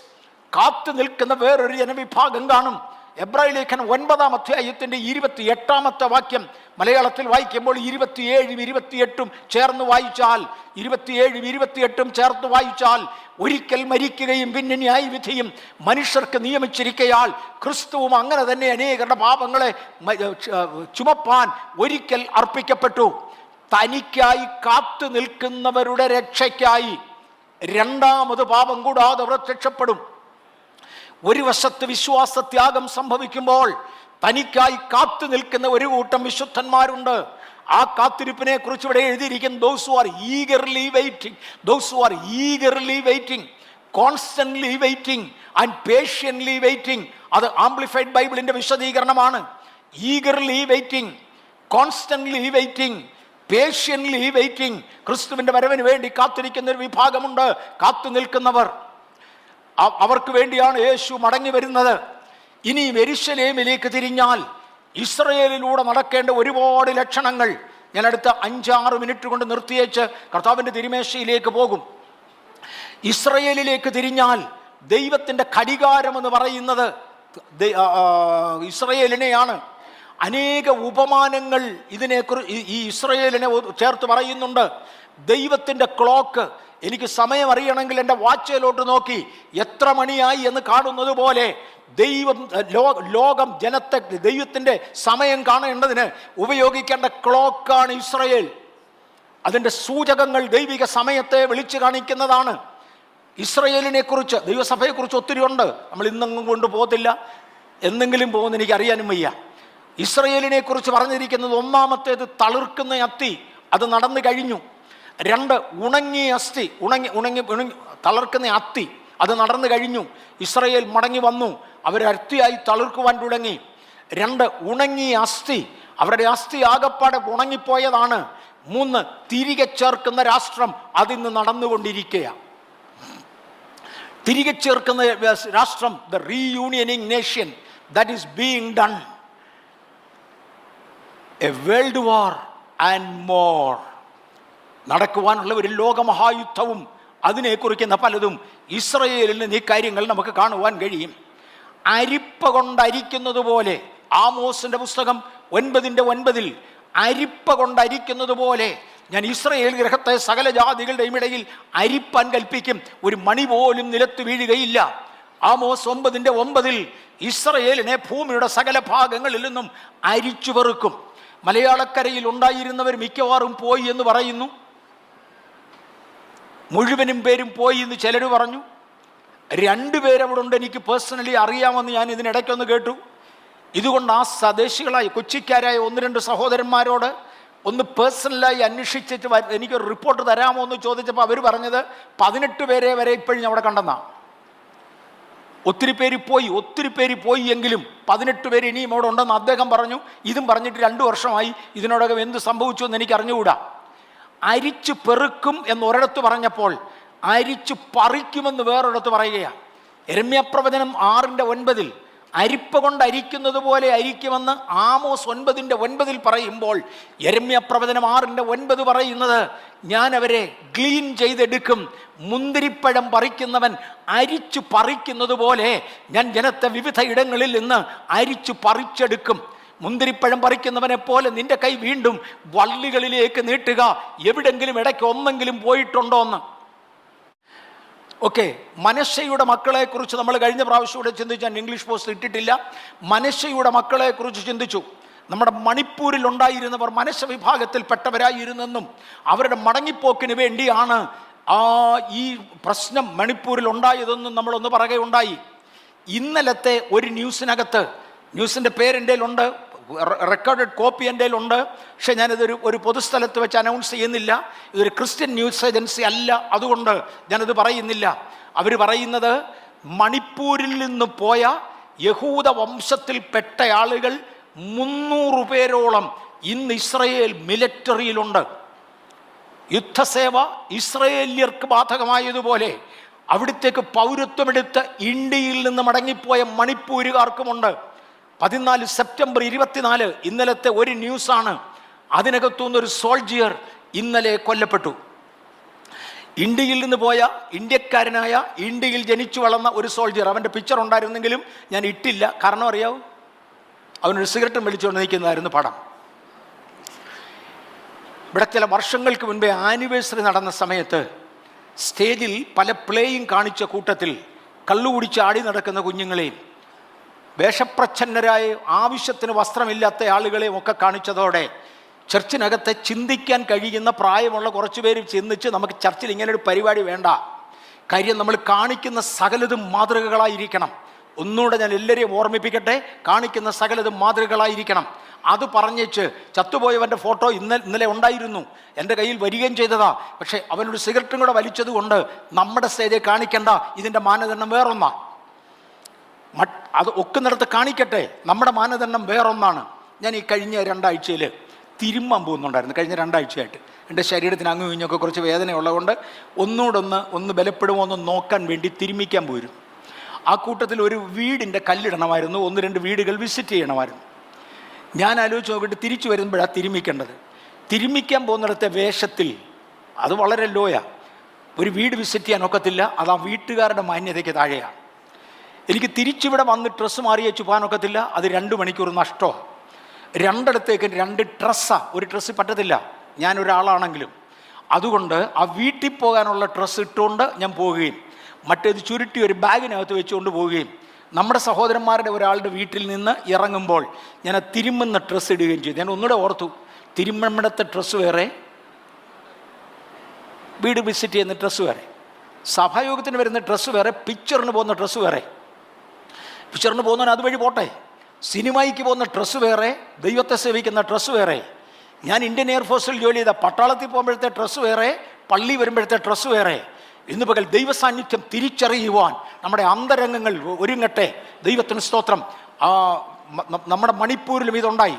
കാത്തു നിൽക്കുന്ന വേറൊരു ജനവിഭാഗം കാണും. എബ്രായ ലേഖനം 9-ാം അധ്യായത്തിന്റെ 28-ാമത്തെ വാക്യം മലയാളത്തിൽ വായിക്കുമ്പോൾ 27-ഉം 28-ഉം ചേർന്ന് വായിച്ചാൽ 27-ഉം 28-ഉം ചേർത്ത് വായിച്ചാൽ ഒരിക്കൽ മരിക്കുകയും പിന്നെ ന്യായവിധിയും മനുഷ്യർക്ക് നിയമിച്ചിരിക്കയാൽ ക്രിസ്തുവും അങ്ങനെ തന്നെ അനേകരുടെ പാപങ്ങളെ ചുമപ്പാൻ ഒരിക്കൽ അർപ്പിക്കപ്പെട്ടു. തനിക്കായി കാത്തു നിൽക്കുന്നവരുടെ രക്ഷയ്ക്കായി രണ്ടാമത് പാപം കൂടാതെ പ്രത്യക്ഷപ്പെടും. ഒരു വശത്ത് വിശ്വാസത്യാഗം സംഭവിക്കുമ്പോൾ തനിക്കായി കാത്തു നിൽക്കുന്ന ഒരു കൂട്ടം വിശുദ്ധന്മാരുണ്ട്. ആ കാത്തിരിപ്പിനെ കുറിച്ച് ഇവിടെ എഴുതിയിരിക്കുന്നു. those who are eagerly waiting, those who are eagerly waiting, constantly waiting and patiently waiting. അത് ആംപ്ലിഫൈഡ് ബൈബിളിന്റെ വിശദീകരണമാണ്. Eagerly waiting, constantly waiting, patiently waiting. ക്രിസ്തുവിന്റെ വരവിന് വേണ്ടി കാത്തിരിക്കുന്ന ഒരു വിഭാഗമുണ്ട്, കാത്തു നിൽക്കുന്നവർ. അവർക്ക് വേണ്ടിയാണ് യേശു മടങ്ങി വരുന്നത്. ഇനി യെരൂശലേമിലേക്ക് തിരിഞ്ഞാൽ ഇസ്രയേലിലൂടെ നടക്കേണ്ട ഒരുപാട് ലക്ഷണങ്ങൾ ഞാൻ അടുത്ത 5-6 മിനിറ്റ് കൊണ്ട് നിർത്തിയേച്ച് കർത്താവിൻ്റെ തിരുമേശയിലേക്ക് പോകും. ഇസ്രയേലിലേക്ക് തിരിഞ്ഞാൽ ദൈവത്തിൻ്റെ ഘടികാരം എന്ന് പറയുന്നത് ഇസ്രയേലിനെയാണ്. അനേക ഉപമാനങ്ങൾ ഇതിനെക്കുറിച്ച് ഈ ഇസ്രയേലിനെ ചേർത്ത് പറയുന്നുണ്ട്. ദൈവത്തിൻ്റെ ക്ലോക്ക്, എനിക്ക് സമയം അറിയണമെങ്കിൽ എൻ്റെ വാച്ചിലോട്ട് നോക്കി എത്ര മണിയായി എന്ന് കാണുന്നത് പോലെ ലോകം ജനത്തെ ദൈവത്തിൻ്റെ സമയം കാണേണ്ടതിന് ഉപയോഗിക്കേണ്ട ക്ലോക്കാണ് ഇസ്രയേൽ. അതിൻ്റെ സൂചകങ്ങൾ ദൈവിക സമയത്തെ വിളിച്ചു കാണിക്കുന്നതാണ്. ഇസ്രയേലിനെ കുറിച്ച്, ദൈവസഭയെക്കുറിച്ച് ഒത്തിരി ഉണ്ട്. നമ്മൾ ഇന്നെങ്ങും കൊണ്ടുപോകത്തില്ല, എന്തെങ്കിലും പോകുന്ന എനിക്ക് അറിയാനും വയ്യ. ഇസ്രയേലിനെ കുറിച്ച് പറഞ്ഞിരിക്കുന്നത് ഒന്നാമത്തേത് തളിർക്കുന്ന അത്തി, അത് നടന്നു കഴിഞ്ഞു. 2 ഉണങ്ങിയ അസ്ഥി, ഉണങ്ങി തളർക്കുന്ന അത്തി, അത് നടന്നു കഴിഞ്ഞു. ഇസ്രയേൽ മടങ്ങി വന്നു, അവരത്തിയായി തളിർക്കുവാൻ തുടങ്ങി. 2 ഉണങ്ങിയ അസ്ഥി, അവരുടെ അസ്ഥി ആകപ്പാടെ ഉണങ്ങിപ്പോയതാണ്. 3 തിരികെ ചേർക്കുന്ന രാഷ്ട്രം, അതിന്ന് നടന്നുകൊണ്ടിരിക്കുക. തിരികെ ചേർക്കുന്ന രാഷ്ട്രം, ദ റീയൂണിയനിങ് nation, that is being done. A world war and more നടക്കുവാനുള്ള ഒരു ലോകമഹായുദ്ധവും അതിനെ കുറിക്കുന്ന പലതും ഇസ്രയേലിൽ നിന്ന് ഈ കാര്യങ്ങൾ നമുക്ക് കാണുവാൻ കഴിയും. അരിപ്പ കൊണ്ടരിക്കുന്നത് പോലെ, ആമോസിന്റെ പുസ്തകം 9:9 അരിപ്പ കൊണ്ടരിക്കുന്നത് പോലെ ഞാൻ ഇസ്രയേൽ ഗൃഹത്തെ സകല ജാതികളുടെയും ഇടയിൽ അരിപ്പാൻ കൽപ്പിക്കും, ഒരു മണി പോലും നിലത്ത് വീഴുകയില്ല. ആമോസ് 9:9 ഇസ്രയേലിനെ ഭൂമിയുടെ സകല ഭാഗങ്ങളിൽ നിന്നും അരിച്ചു വെറുക്കും. മലയാളക്കരയിൽ ഉണ്ടായിരുന്നവർ മിക്കവാറും പോയി എന്ന് പറയുന്നു. മുഴുവനും പേരും പോയി എന്ന് ചിലർ പറഞ്ഞു. 2 പേരവിടെ ഉണ്ട്, എനിക്ക് പേഴ്സണലി അറിയാമെന്ന് ഞാൻ ഇതിനിടയ്ക്കൊന്ന് കേട്ടു. ഇതുകൊണ്ട് ആ സ്വദേശികളായ കൊച്ചിക്കാരായ 1-2 സഹോദരന്മാരോട് ഒന്ന് പേഴ്സണലായി അന്വേഷിച്ചിട്ട് എനിക്കൊരു റിപ്പോർട്ട് തരാമോ എന്ന് ചോദിച്ചപ്പോൾ അവർ പറഞ്ഞത് 18 പേരെ വരെ ഇപ്പോഴും അവിടെ കണ്ടെന്നാ. ഒത്തിരി പേര് പോയി എങ്കിലും 18 പേര് ഇനിയും അവിടെ ഉണ്ടെന്ന് അദ്ദേഹം പറഞ്ഞു. ഇതും പറഞ്ഞിട്ട് 2 വർഷമായി. ഇതിനോടകം എന്ത് സംഭവിച്ചു എന്ന് എനിക്ക് അറിഞ്ഞുകൂടാ. അരിച്ചു പെറുക്കും എന്നൊരിടത്ത് പറഞ്ഞപ്പോൾ അരിച്ചു പറിക്കുമെന്ന് വേറൊരിടത്ത് പറയുകയാണ്. യെരമ്യാപ്രവചനം 6:9 അരിപ്പ കൊണ്ട് അരിക്കുന്നത് പോലെ അരിക്കുമെന്ന് ആമോസ് 9:9 പറയുമ്പോൾ യെരമ്യാപ്രവചനം 6:9 പറയുന്നത് ഞാൻ അവരെ ക്ലീൻ ചെയ്തെടുക്കും. മുന്തിരിപ്പഴം പറിക്കുന്നവൻ അരിച്ചു പറിക്കുന്നത് പോലെ ഞാൻ ജനത്തെ വിവിധ ഇടങ്ങളിൽ നിന്ന് അരിച്ചു പറിച്ചെടുക്കും. മുന്തിരിപ്പഴം പറിക്കുന്നവനെ പോലെ നിന്റെ കൈ വീണ്ടും വള്ളികളിലേക്ക് നീട്ടുക. എവിടെങ്കിലും ഇടയ്ക്ക് ഒന്നെങ്കിലും പോയിട്ടുണ്ടോ എന്ന്. ഓക്കെ, മനശ്ശയുടെ മക്കളെ കുറിച്ച് നമ്മൾ കഴിഞ്ഞ പ്രാവശ്യം ഇവിടെ ചിന്തിച്ചു. ഞാൻ ഇംഗ്ലീഷ് പോസ്റ്റ് ഇട്ടിട്ടില്ല. മനശ്ശയുടെ മക്കളെ കുറിച്ച് ചിന്തിച്ചു. നമ്മുടെ മണിപ്പൂരിൽ ഉണ്ടായിരുന്നവർ മനശ്ശ വിഭാഗത്തിൽപ്പെട്ടവരായിരുന്നെന്നും അവരുടെ മടങ്ങിപ്പോക്കിന് വേണ്ടിയാണ് ഈ പ്രശ്നം മണിപ്പൂരിൽ ഉണ്ടായതെന്നും നമ്മളൊന്ന് പറയുകയുണ്ടായി. ഇന്നലത്തെ ഒരു ന്യൂസിൻ്റെ പേര് എൻ്റെ കയ്യിലുണ്ട്, റെക്കോർഡഡ് കോപ്പി എൻ്റെ കയ്യിലുണ്ട്. പക്ഷെ ഞാനിതൊരു പൊതുസ്ഥലത്ത് വെച്ച് അനൗൺസ് ചെയ്യുന്നില്ല. ഇതൊരു ക്രിസ്ത്യൻ ന്യൂസ് ഏജൻസി അല്ല, അതുകൊണ്ട് ഞാനത് പറയുന്നില്ല. അവർ പറയുന്നത് മണിപ്പൂരിൽ നിന്ന് പോയ യഹൂദ വംശത്തിൽപ്പെട്ട ആളുകൾ 300 പേരോളം ഇന്ന് ഇസ്രയേൽ മിലിറ്ററിയിലുണ്ട്. യുദ്ധസേവ ഇസ്രയേല്യർക്ക് ബാധകമായതുപോലെ അവിടുത്തേക്ക് പൗരത്വമെടുത്ത് ഇന്ത്യയിൽ നിന്ന് മടങ്ങിപ്പോയ മണിപ്പൂരുകാർക്കുമുണ്ട്. 14 സെപ്റ്റംബർ 24 ഇന്നലത്തെ ഒരു ന്യൂസാണ്. അതിനകത്തുനിന്ന് ഒരു സോൾജിയർ ഇന്നലെ കൊല്ലപ്പെട്ടു. ഇന്ത്യയിൽ നിന്ന് പോയ ഇന്ത്യക്കാരനായ, ഇന്ത്യയിൽ ജനിച്ചു വളർന്ന ഒരു സോൾജിയർ. അവൻ്റെ പിക്ചർ ഉണ്ടായിരുന്നെങ്കിലും ഞാൻ ഇട്ടില്ല. കാരണം അറിയാവൂ, അവനൊരു സിഗരറ്റും വലിച്ചുകൊണ്ട് നിൽക്കുന്നതായിരുന്നു പടം. ഇവിടെ ചില വർഷങ്ങൾക്ക് മുൻപേ ആനിവേഴ്സറി നടന്ന സമയത്ത് സ്റ്റേജിൽ പല പ്ലേയും കാണിച്ച കൂട്ടത്തിൽ കള്ളുകുടിച്ച് ആടി നടക്കുന്ന കുഞ്ഞുങ്ങളെയും വേഷപ്രച്ഛന്നരായ ആവശ്യത്തിന് വസ്ത്രമില്ലാത്ത ആളുകളെയും ഒക്കെ കാണിച്ചതോടെ ചർച്ചിനകത്തെ ചിന്തിക്കാൻ കഴിയുന്ന പ്രായമുള്ള കുറച്ച് പേര് ചിന്തിച്ച് നമുക്ക് ചർച്ചിൽ ഇങ്ങനൊരു പരിപാടി വേണ്ട. കാര്യം നമ്മൾ കാണിക്കുന്ന സകലതും മാതൃകകളായിരിക്കണം. ഒന്നുകൂടെ ഞാൻ എല്ലാവരെയും ഓർമ്മിപ്പിക്കട്ടെ, കാണിക്കുന്ന സകലതും മാതൃകകളായിരിക്കണം. അത് പറഞ്ഞേച്ച് ചത്തുപോയവൻ്റെ ഫോട്ടോ ഇന്നലെ ഉണ്ടായിരുന്നു, എൻ്റെ കയ്യിൽ വരികയും ചെയ്തതാ. പക്ഷേ അവനൊരു സിഗരറ്റും കൂടെ വലിച്ചത് കൊണ്ട് നമ്മുടെ സ്റ്റേജിൽ കാണിക്കേണ്ട, ഇതിൻ്റെ മാനദണ്ഡം വേറൊന്നാ. അത് ഒക്കുന്നിടത്ത് കാണിക്കട്ടെ, നമ്മുടെ മാനദണ്ഡം വേറൊന്നാണ്. ഞാൻ ഈ കഴിഞ്ഞ 2 ആഴ്ചയിൽ തിരുമ്മാൻ പോകുന്നുണ്ടായിരുന്നു. കഴിഞ്ഞ 2 ആഴ്ചയായിട്ട് എൻ്റെ ശരീരത്തിന് അങ്ങും ഇങ്ങൊക്കെ കുറച്ച് വേദനയുള്ളതുകൊണ്ട് ഒന്ന് ബലപ്പെടുമോ എന്ന് നോക്കാൻ വേണ്ടി തിരുമ്മിക്കാൻ പോയിരുന്നു. ആ കൂട്ടത്തിൽ ഒരു വീടിൻ്റെ കല്ലിടണമായിരുന്നു, 1-2 വീടുകൾ വിസിറ്റ് ചെയ്യണമായിരുന്നു. ഞാൻ ആലോചിച്ച് നോക്കിയിട്ട് തിരിച്ചു വരുമ്പോഴാണ് തിരുമ്മിക്കേണ്ടത്. തിരുമ്മിക്കാൻ പോകുന്നിടത്തെ വേഷത്തിൽ അത് വളരെ ലോയാ. ഒരു വീട് വിസിറ്റ് ചെയ്യാൻ ഒക്കത്തില്ല, അത് ആ വീട്ടുകാരുടെ മാന്യതയ്ക്ക് താഴെയാണ്. എനിക്ക് തിരിച്ചിവിടെ വന്ന് ഡ്രസ്സ് മാറിയേച്ച് പോകാനൊക്കത്തില്ല, അത് 2 മണിക്കൂർ നഷ്ടമാണ്. 2 ഇടത്തേക്ക് 2 ഡ്രസ്സാണ്, ഒരു ഡ്രസ്സ് പറ്റത്തില്ല ഞാനൊരാളാണെങ്കിലും. അതുകൊണ്ട് ആ വീട്ടിൽ പോകാനുള്ള ഡ്രസ്സ് ഇട്ടുകൊണ്ട് ഞാൻ പോവുകയും മറ്റേത് ചുരുട്ടി ഒരു ബാഗിനകത്ത് വെച്ചുകൊണ്ട് പോവുകയും നമ്മുടെ സഹോദരന്മാരുടെ ഒരാളുടെ വീട്ടിൽ നിന്ന് ഇറങ്ങുമ്പോൾ ഞാൻ തിരുമ്മുന്ന ഡ്രസ്സ് ഇടുകയും ചെയ്തു. ഞാൻ ഒന്നുകൂടെ ഓർത്തു, തിരുമ്മടത്തെ ഡ്രസ്സ് വേറെ, വീട് വിസിറ്റ് ചെയ്യുന്ന ഡ്രസ്സ് വേറെ, സഭായോഗത്തിന് വരുന്ന ഡ്രസ്സ് വേറെ, പിക്ചറിന് പോകുന്ന ഡ്രസ്സ് വേറെ. പിക്ചറിന് പോകുന്നവൻ അതുവഴി പോട്ടെ, സിനിമയ്ക്ക് പോകുന്ന ഡ്രസ്സ് വേറെ, ദൈവത്തെ സേവിക്കുന്ന ഡ്രസ്സ് വേറെ. ഞാൻ ഇന്ത്യൻ എയർഫോഴ്സിൽ ജോലി ചെയ്ത പട്ടാളത്തിൽ പോകുമ്പോഴത്തെ ഡ്രസ്സ് വേറെ, പള്ളി വരുമ്പോഴത്തെ ഡ്രസ്സ് വേറെ. ഇന്ന് പകൽ ദൈവ സാന്നിധ്യം തിരിച്ചറിയുവാൻ നമ്മുടെ അന്തരംഗങ്ങൾ ഒരുങ്ങട്ടെ. ദൈവത്തിന് സ്തോത്രം. നമ്മുടെ മണിപ്പൂരിലും ഇതുണ്ടായി.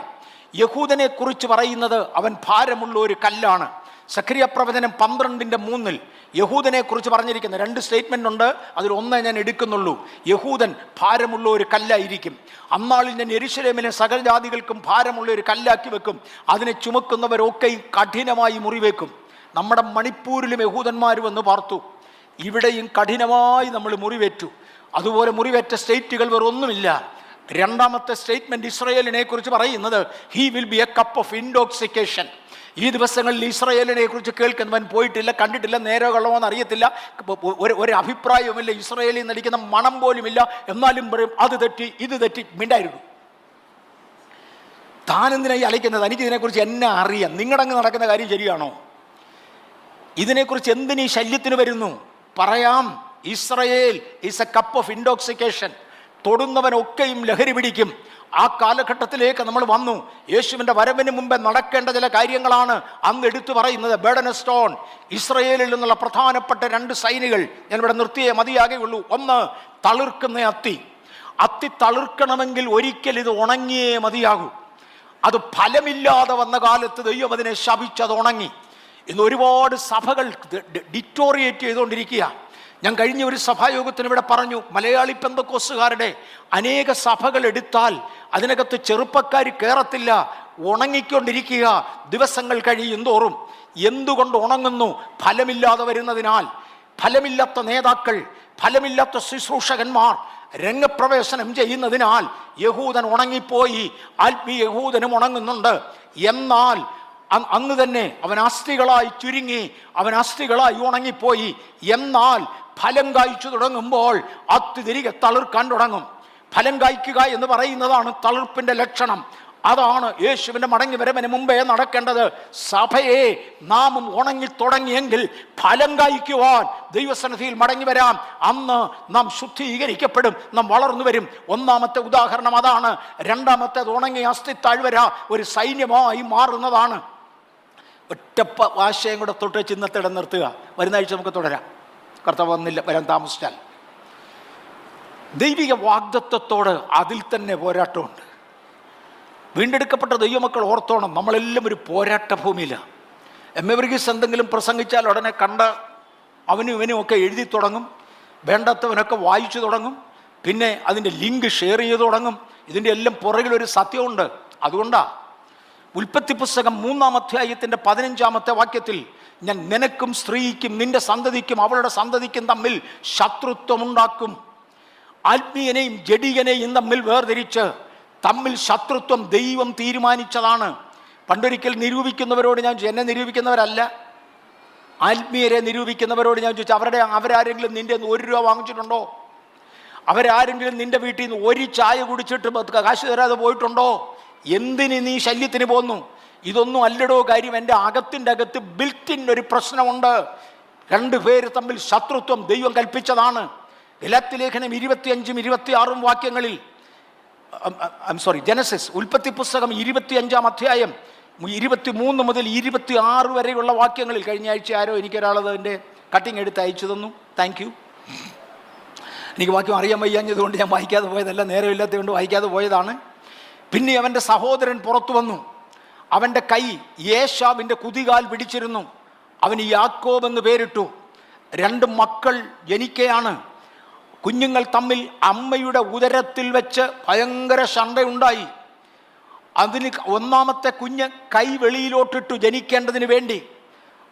യഹൂദനെ കുറിച്ച് പറയുന്നത് അവൻ ഭാരമുള്ള ഒരു കല്ലാണ്. സഖരിയ പ്രവചനം 12:3 യഹൂദനെ കുറിച്ച് പറഞ്ഞിരിക്കുന്ന 2 സ്റ്റേറ്റ്മെൻ്റ് ഉണ്ട്. അതിൽ ഒന്ന് ഞാൻ എടുക്കുന്നുള്ളൂ. യഹൂദൻ ഭാരമുള്ള ഒരു കല്ലായിരിക്കും. അന്നാളിൽ ഞാൻ യെരൂശലേമിലെ സകല ജാതികൾക്കും ഭാരമുള്ള ഒരു കല്ലാക്കി വെക്കും, അതിനെ ചുമക്കുന്നവരൊക്കെയും കഠിനമായി മുറിവേക്കും. നമ്മുടെ മണിപ്പൂരിലും യഹൂദന്മാർ വന്ന് പാർത്തു, ഇവിടെയും കഠിനമായി നമ്മൾ മുറിവേറ്റു. അതുപോലെ മുറിവേറ്റ സ്റ്റേറ്റുകൾ വേറെ ഒന്നുമില്ല. 2ാമത്തെ സ്റ്റേറ്റ്മെൻറ്റ് ഇസ്രയേലിനെ കുറിച്ച് പറയുന്നത് he will be A cup of intoxication. ഈ ദിവസങ്ങളിൽ ഇസ്രയേലിനെ കുറിച്ച് കേൾക്കുന്നവൻ പോയിട്ടില്ല, കണ്ടിട്ടില്ല, നേരെ കൊള്ളമോന്ന് അറിയത്തില്ല, ഒരു അഭിപ്രായവുമില്ല, ഇസ്രയേലിൽ നടിക്കുന്ന മണം പോലുമില്ല. എന്നാലും പറയും അത് തെറ്റി ഇത് തെറ്റി, മിണ്ടായിരുന്നു. താനെന്തിനായി അലയ്ക്കുന്നത്? എനിക്കിതിനെക്കുറിച്ച് എന്നെ അറിയാം. നിങ്ങളങ്ങ് നടക്കുന്ന കാര്യം ശരിയാണോ? ഇതിനെക്കുറിച്ച് എന്തിനീ ശല്യത്തിന് വരുന്നു? പറയാം, Israel is a cup of intoxication. തൊടുന്നവനൊക്കെയും ലഹരി പിടിക്കും. ആ കാലഘട്ടത്തിലേക്ക് നമ്മൾ വന്നു. യേശുവിൻ്റെ വരവിന് മുമ്പേ നടക്കേണ്ട ചില കാര്യങ്ങളാണ് അന്ന് എടുത്തു പറയുന്നത്. ബേഡൻ സ്റ്റോൺ, ഇസ്രയേലിൽ നിന്നുള്ള പ്രധാനപ്പെട്ട 2 സൈനികൾ ഞാനിവിടെ നിർത്തിയേ മതിയാകെയുള്ളൂ. ഒന്ന്, തളിർക്കുന്ന അത്തി. അത്തി തളിർക്കണമെങ്കിൽ ഒരിക്കൽ ഇത് ഉണങ്ങിയേ മതിയാകൂ. അത് ഫലമില്ലാതെ വന്ന കാലത്ത് ദൈവം അതിനെ ശപിച്ചത് ഉണങ്ങി. ഇന്ന് ഒരുപാട് സഭകൾ ഡിറ്റോറിയേറ്റ് ചെയ്തുകൊണ്ടിരിക്കുക. ഞാൻ കഴിഞ്ഞ ഒരു സഭായോഗത്തിന് ഇവിടെ പറഞ്ഞു, മലയാളി പെന്തക്കോസ്തുകാരുടെ അനേക സഭകൾ എടുത്താൽ അതിനകത്ത് ചെറുപ്പക്കാർ കയറത്തില്ല, ഉണങ്ങിക്കൊണ്ടിരിക്കുക. ദിവസങ്ങൾ കഴിയും തോറും എന്തുകൊണ്ട് ഉണങ്ങുന്നു? ഫലമില്ലാതെ വരുന്നതിനാൽ. ഫലമില്ലാത്ത നേതാക്കൾ, ഫലമില്ലാത്ത ശുശ്രൂഷകന്മാർ രംഗപ്രവേശനം ചെയ്യുന്നതിനാൽ യഹൂദൻ ഉണങ്ങിപ്പോയി. ആത്മീയ യഹൂദനും ഉണങ്ങുന്നുണ്ട്. എന്നാൽ അന്ന് തന്നെ അവൻ അസ്ഥികളായി ചുരുങ്ങി, അവൻ അസ്ഥികളായി ഉണങ്ങിപ്പോയി. എന്നാൽ ഫലം കായ്ച്ചു തുടങ്ങുമ്പോൾ അത്തി തിരികെ തളിർക്കാൻ തുടങ്ങും. ഫലം കായ്ക്കുക എന്ന് പറയുന്നതാണ് തളിർപ്പിൻ്റെ ലക്ഷണം. അതാണ് യേശുവിൻ്റെ മടങ്ങി വരവിന് മുമ്പേ നടക്കേണ്ടത്. സഭയെ നാമും ഉണങ്ങി തുടങ്ങിയെങ്കിൽ ഫലം കായ്ക്കുവാൻ ദൈവസന്നിധിയിൽ മടങ്ങി വരാം. അന്ന് നാം ശുദ്ധീകരിക്കപ്പെടും, നാം വളർന്നു വരും. 1ാമത്തെ ഉദാഹരണം അതാണ്. 2ാമത്തേത് ഉണങ്ങിയ അസ്ഥി താഴ്വര ഒരു സൈന്യമായി മാറുന്നതാണ്. ഒറ്റ ആശയം കൂടെ തൊട്ട് ചിഹ്നത്തിടെ നിർത്തുക. വരുന്ന ആഴ്ച നമുക്ക് തുടരാം. കർത്താവ് വരാൻ താമസിച്ചാൽ ദൈവിക വാഗ്ദത്തത്തോട് അതിൽ തന്നെ പോരാട്ടമുണ്ട്. വീണ്ടെടുക്കപ്പെട്ട ദൈവമക്കൾ ഓർത്തോണം, നമ്മളെല്ലാം ഒരു പോരാട്ട ഭൂമിയിലാണ്. വർഗീസ് എന്തെങ്കിലും പ്രസംഗിച്ചാൽ ഉടനെ കണ്ട അവനും ഇവനും ഒക്കെ എഴുതി തുടങ്ങും, വേണ്ടാത്തവനൊക്കെ വായിച്ചു തുടങ്ങും, പിന്നെ അതിൻ്റെ ലിങ്ക് ഷെയർ ചെയ്ത് തുടങ്ങും. ഇതിൻ്റെ എല്ലാം പുറകിലൊരു സത്യമുണ്ട്. അതുകൊണ്ടാണ് ഉൽപ്പത്തി പുസ്തകം 3-ാം അധ്യായത്തിൻ്റെ 15-ാമത്തെ വാക്യത്തിൽ ഞാൻ നിനക്കും സ്ത്രീക്കും നിന്റെ സന്തതിക്കും അവളുടെ സന്തതിക്കും തമ്മിൽ ശത്രുത്വമുണ്ടാക്കും, ആത്മീയനെയും ജഡികനെയും തമ്മിൽ വേർതിരിച്ച് തമ്മിൽ ശത്രുത്വം ദൈവം തീരുമാനിച്ചതാണ്. പണ്ടൊരിക്കൽ നിരൂപിക്കുന്നവരോട് ഞാൻ എന്നെ നിരൂപിക്കുന്നവരല്ല, ആത്മീയരെ നിരൂപിക്കുന്നവരോട് ഞാൻ ചോദിച്ചു, അവരാരെങ്കിലും നിൻ്റെ 1 രൂപ വാങ്ങിച്ചിട്ടുണ്ടോ? അവരാരെങ്കിലും നിൻ്റെ വീട്ടിൽ നിന്ന് 1 ചായ കുടിച്ചിട്ട് കാശ് തരാതെ പോയിട്ടുണ്ടോ? എന്തിന് നീ ശല്യത്തിന് പോന്നു? ഇതൊന്നും അല്ലടോ കാര്യം. എൻ്റെ അകത്തിൻ്റെ അകത്ത് ബിൽറ്റിൻ ഒരു പ്രശ്നമുണ്ട്. 2 പേര് തമ്മിൽ ശത്രുത്വം ദൈവം കൽപ്പിച്ചതാണ്. ഗലാത്യ ലേഖനം 25-26 വാക്യങ്ങളിൽ, ജനസിസ് ഉൽപ്പത്തി പുസ്തകം 25-ാം അധ്യായം 23 മുതൽ 26 വരെയുള്ള വാക്യങ്ങളിൽ, കഴിഞ്ഞ ആഴ്ച ആരോ എനിക്കൊരാളത് എൻ്റെ കട്ടിങ് എടുത്ത് അയച്ചു തന്നു. Thank you. എനിക്ക് വാക്യം അറിയാൻ വയ്യാഞ്ഞതുകൊണ്ട് ഞാൻ വായിക്കാതെ പോയതല്ല, നേരമില്ലാത്തതുകൊണ്ട് വായിക്കാതെ പോയതാണ്. പിന്നെ അവൻ്റെ സഹോദരൻ പുറത്തു വന്നു, അവൻ്റെ കൈ യേശാവിൻ്റെ കുതികാൽ പിടിച്ചിരുന്നു, അവന് യാക്കോബ് എന്ന് പേരിട്ടു. 2 മക്കൾ ജനിക്കയാണ്. കുഞ്ഞുങ്ങൾ തമ്മിൽ അമ്മയുടെ ഉദരത്തിൽ വെച്ച് ഭയങ്കര ശണ്ടയുണ്ടായി. അതിന് 1-ാമത്തെ കുഞ്ഞ് കൈ വെളിയിലോട്ടിട്ടു ജനിക്കേണ്ടതിന് വേണ്ടി.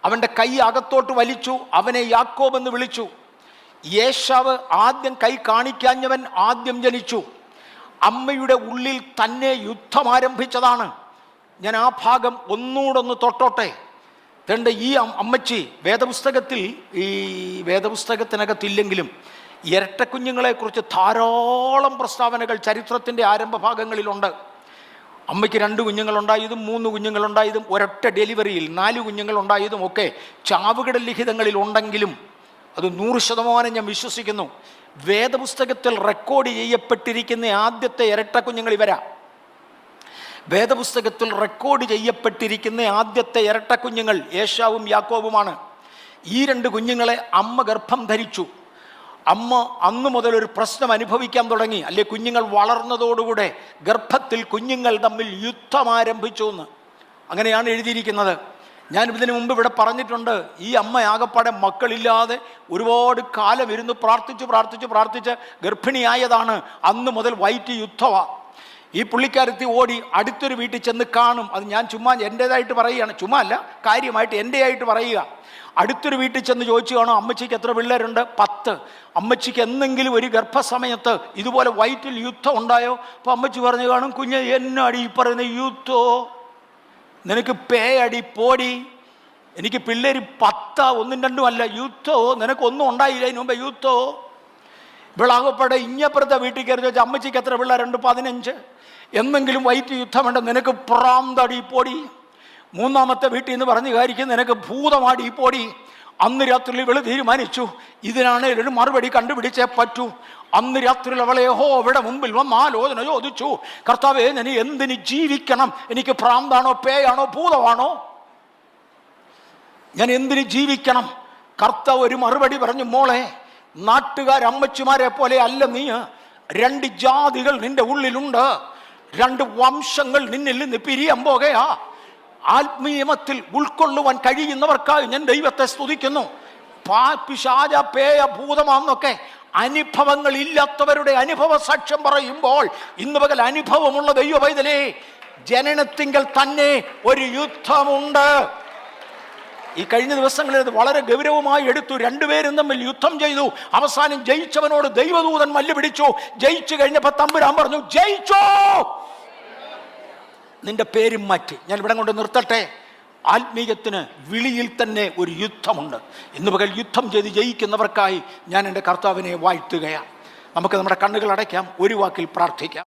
അവൻ്റെ കൈ അകത്തോട്ട് വലിച്ചു, അവനെ യാക്കോബ് എന്ന് വിളിച്ചു. യേശാവ് ആദ്യം കൈ കാണിക്കാഞ്ഞവൻ ആദ്യം ജനിച്ചു. അമ്മയുടെ ഉള്ളിൽ തന്നെ യുദ്ധം ആരംഭിച്ചതാണ്. ഞാൻ ആ ഭാഗം ഒന്നുകൂടൊന്ന് തൊട്ടോട്ടെ. തൻ്റെ ഈ അമ്മച്ചി വേദപുസ്തകത്തിനകത്തില്ലെങ്കിലും ഇരട്ടക്കുഞ്ഞുങ്ങളെക്കുറിച്ച് ധാരാളം പ്രസ്താവനകൾ ചരിത്രത്തിൻ്റെ ആരംഭ ഭാഗങ്ങളിലുണ്ട്. അമ്മയ്ക്ക് 2 കുഞ്ഞുങ്ങളുണ്ടായതും 3 കുഞ്ഞുങ്ങളുണ്ടായതും ഒരൊറ്റ ഡെലിവറിയിൽ 4 കുഞ്ഞുങ്ങളുണ്ടായതും ഒക്കെ ചാവുകട ലിഖിതങ്ങളിൽ ഉണ്ടെങ്കിലും അത് 100% ഞാൻ വിശ്വസിക്കുന്നു. വേദപുസ്തകത്തിൽ റെക്കോർഡ് ചെയ്യപ്പെട്ടിരിക്കുന്ന ആദ്യത്തെ ഇരട്ടക്കുഞ്ഞുങ്ങൾ ഇവരാ. വേദപുസ്തകത്തിൽ റെക്കോർഡ് ചെയ്യപ്പെട്ടിരിക്കുന്ന ആദ്യത്തെ ഇരട്ടക്കുഞ്ഞുങ്ങൾ ഏശാവും യാക്കോബുമാണ്. ഈ 2 കുഞ്ഞുങ്ങളെ അമ്മ ഗർഭം ധരിച്ചു. അമ്മ അന്നു മുതൽ ഒരു പ്രശ്നം അനുഭവിക്കാൻ തുടങ്ങി. അല്ലെ, കുഞ്ഞുങ്ങൾ വളർന്നതോടുകൂടെ ഗർഭത്തിൽ കുഞ്ഞുങ്ങൾ തമ്മിൽ യുദ്ധം ആരംഭിച്ചു എന്ന് അങ്ങനെയാണ് എഴുതിയിരിക്കുന്നത്. ഞാൻ ഇതിനു മുമ്പ് ഇവിടെ പറഞ്ഞിട്ടുണ്ട്, ഈ അമ്മ ആകപ്പാടെ മക്കളില്ലാതെ ഒരുപാട് കാലം ഇരുന്ന് പ്രാർത്ഥിച്ച് ഗർഭിണിയായതാണ്. അന്ന് മുതൽ വയറ്റ് യുദ്ധമാണ്. ഈ പുള്ളിക്കാരത്തി ഓടി അടുത്തൊരു വീട്ടിൽ ചെന്ന് കാണും. അത് ഞാൻ ചുമ്മാ എൻ്റേതായിട്ട് പറയുകയാണ്, ചുമ്മാ അല്ല, കാര്യമായിട്ട് എൻ്റെ ആയിട്ട് പറയുക. അടുത്തൊരു വീട്ടിൽ ചെന്ന് ചോദിച്ചു കാണും, അമ്മച്ചിക്ക് എത്ര പിള്ളേരുണ്ട്? 10. അമ്മച്ചിക്ക് എന്തെങ്കിലും ഒരു ഗർഭസമയത്ത് ഇതുപോലെ വയറ്റിൽ യുദ്ധം ഉണ്ടായോ? അപ്പോൾ അമ്മച്ചി പറഞ്ഞു കാണും, കുഞ്ഞ് എന്നാടി ഈ പറയുന്ന യുദ്ധോ? നിനക്ക് പേയടി പോടി, എനിക്ക് പിള്ളേർ 10, 1, 2 അല്ല, യുദ്ധോ? നിനക്കൊന്നും ഉണ്ടായില്ല അതിന് മുമ്പേ യുദ്ധോ? ഇവളാകപ്പാടെ ഇഞ്ഞപ്പുറത്തെ വീട്ടിൽ കയറി ചോദിച്ചാൽ അമ്മച്ചിക്ക് എത്ര പിള്ളേരുണ്ട്? 15. എന്തെങ്കിലും വയറ്റ് യുദ്ധമുണ്ട്? നിനക്ക് പ്രാന്തടി പോടി. 3-ാമത്തെ വീട്ടിൽ നിന്ന് പറഞ്ഞു കാര്യം, നിനക്ക് ഭൂതമാടി പോടി. അന്ന് രാത്രിയിൽ ഇവള് തീരുമാനിച്ചു, ഇതിനാണ് ഒരു മറുപടി കണ്ടുപിടിച്ചേ പറ്റൂ. അന്ന് രാത്രിയിൽ അവളെ യഹോവയുടെ മുമ്പിൽ വന്ന് ആലോചന ചോദിച്ചു, കർത്താവേ, ഞാൻ എന്തിന് ജീവിക്കണം? എനിക്ക് പ്രാന്താണോ, പേയാണോ, ഭൂതമാണോ? ഞാൻ എന്തിന് ജീവിക്കണം? കർത്താവ് ഒരു മറുപടി പറഞ്ഞു, മോളെ, നാട്ടുകാരമ്മച്ചിമാരെ പോലെ അല്ല നീ. 2 ജാതികൾ നിന്റെ ഉള്ളിലുണ്ട്, 2 വംശങ്ങൾ നിന്നിൽ നിന്ന് പിരിയാൻ പോകയാ. ആത്മീയമത്തിൽ ഉൾക്കൊള്ളുവാൻ കഴിയുന്നവർക്കായി ഞാൻ ദൈവത്തെ സ്തുതിക്കുന്നു. പിശാച, പേയ, ഭൂതമാന്നൊക്കെ അനുഭവങ്ങൾ ഇല്ലാത്തവരുടെ അനുഭവ സാക്ഷ്യം പറയുമ്പോൾ ഇന്ന് പകൽ അനുഭവമുള്ള ദൈവ പൈതലേ, ജനനത്തിങ്കൽ തന്നെ ഒരു യുദ്ധമുണ്ട്. ഈ കഴിഞ്ഞ ദിവസങ്ങളിൽ ഇത് വളരെ ഗൗരവമായി എടുത്തു. 2 പേരും തമ്മിൽ യുദ്ധം ചെയ്തു. അവസാനം ജയിച്ചവനോട് ദൈവദൂതൻ മല്ല് പിടിച്ചു. ജയിച്ചു കഴിഞ്ഞപ്പോൾ തമ്പുരാൻ പറഞ്ഞു, ജയിച്ചോ, നിന്റെ പേരും മാറ്റി. ഞാൻ ഇവിടെ കൊണ്ട് നിർത്തട്ടെ. ആത്മീയത്തിന് വിളിയിൽ തന്നെ ഒരു യുദ്ധമുണ്ട്. ഇന്ന് പകൽ യുദ്ധം ചെയ്ത് ജയിക്കുന്നവർക്കായി ഞാൻ എൻ്റെ കർത്താവിനെ വാഴ്ത്തുകയാണ്. നമുക്ക് നമ്മുടെ കണ്ണുകൾ അടയ്ക്കാം, ഒരു വാക്കിൽ പ്രാർത്ഥിക്കാം.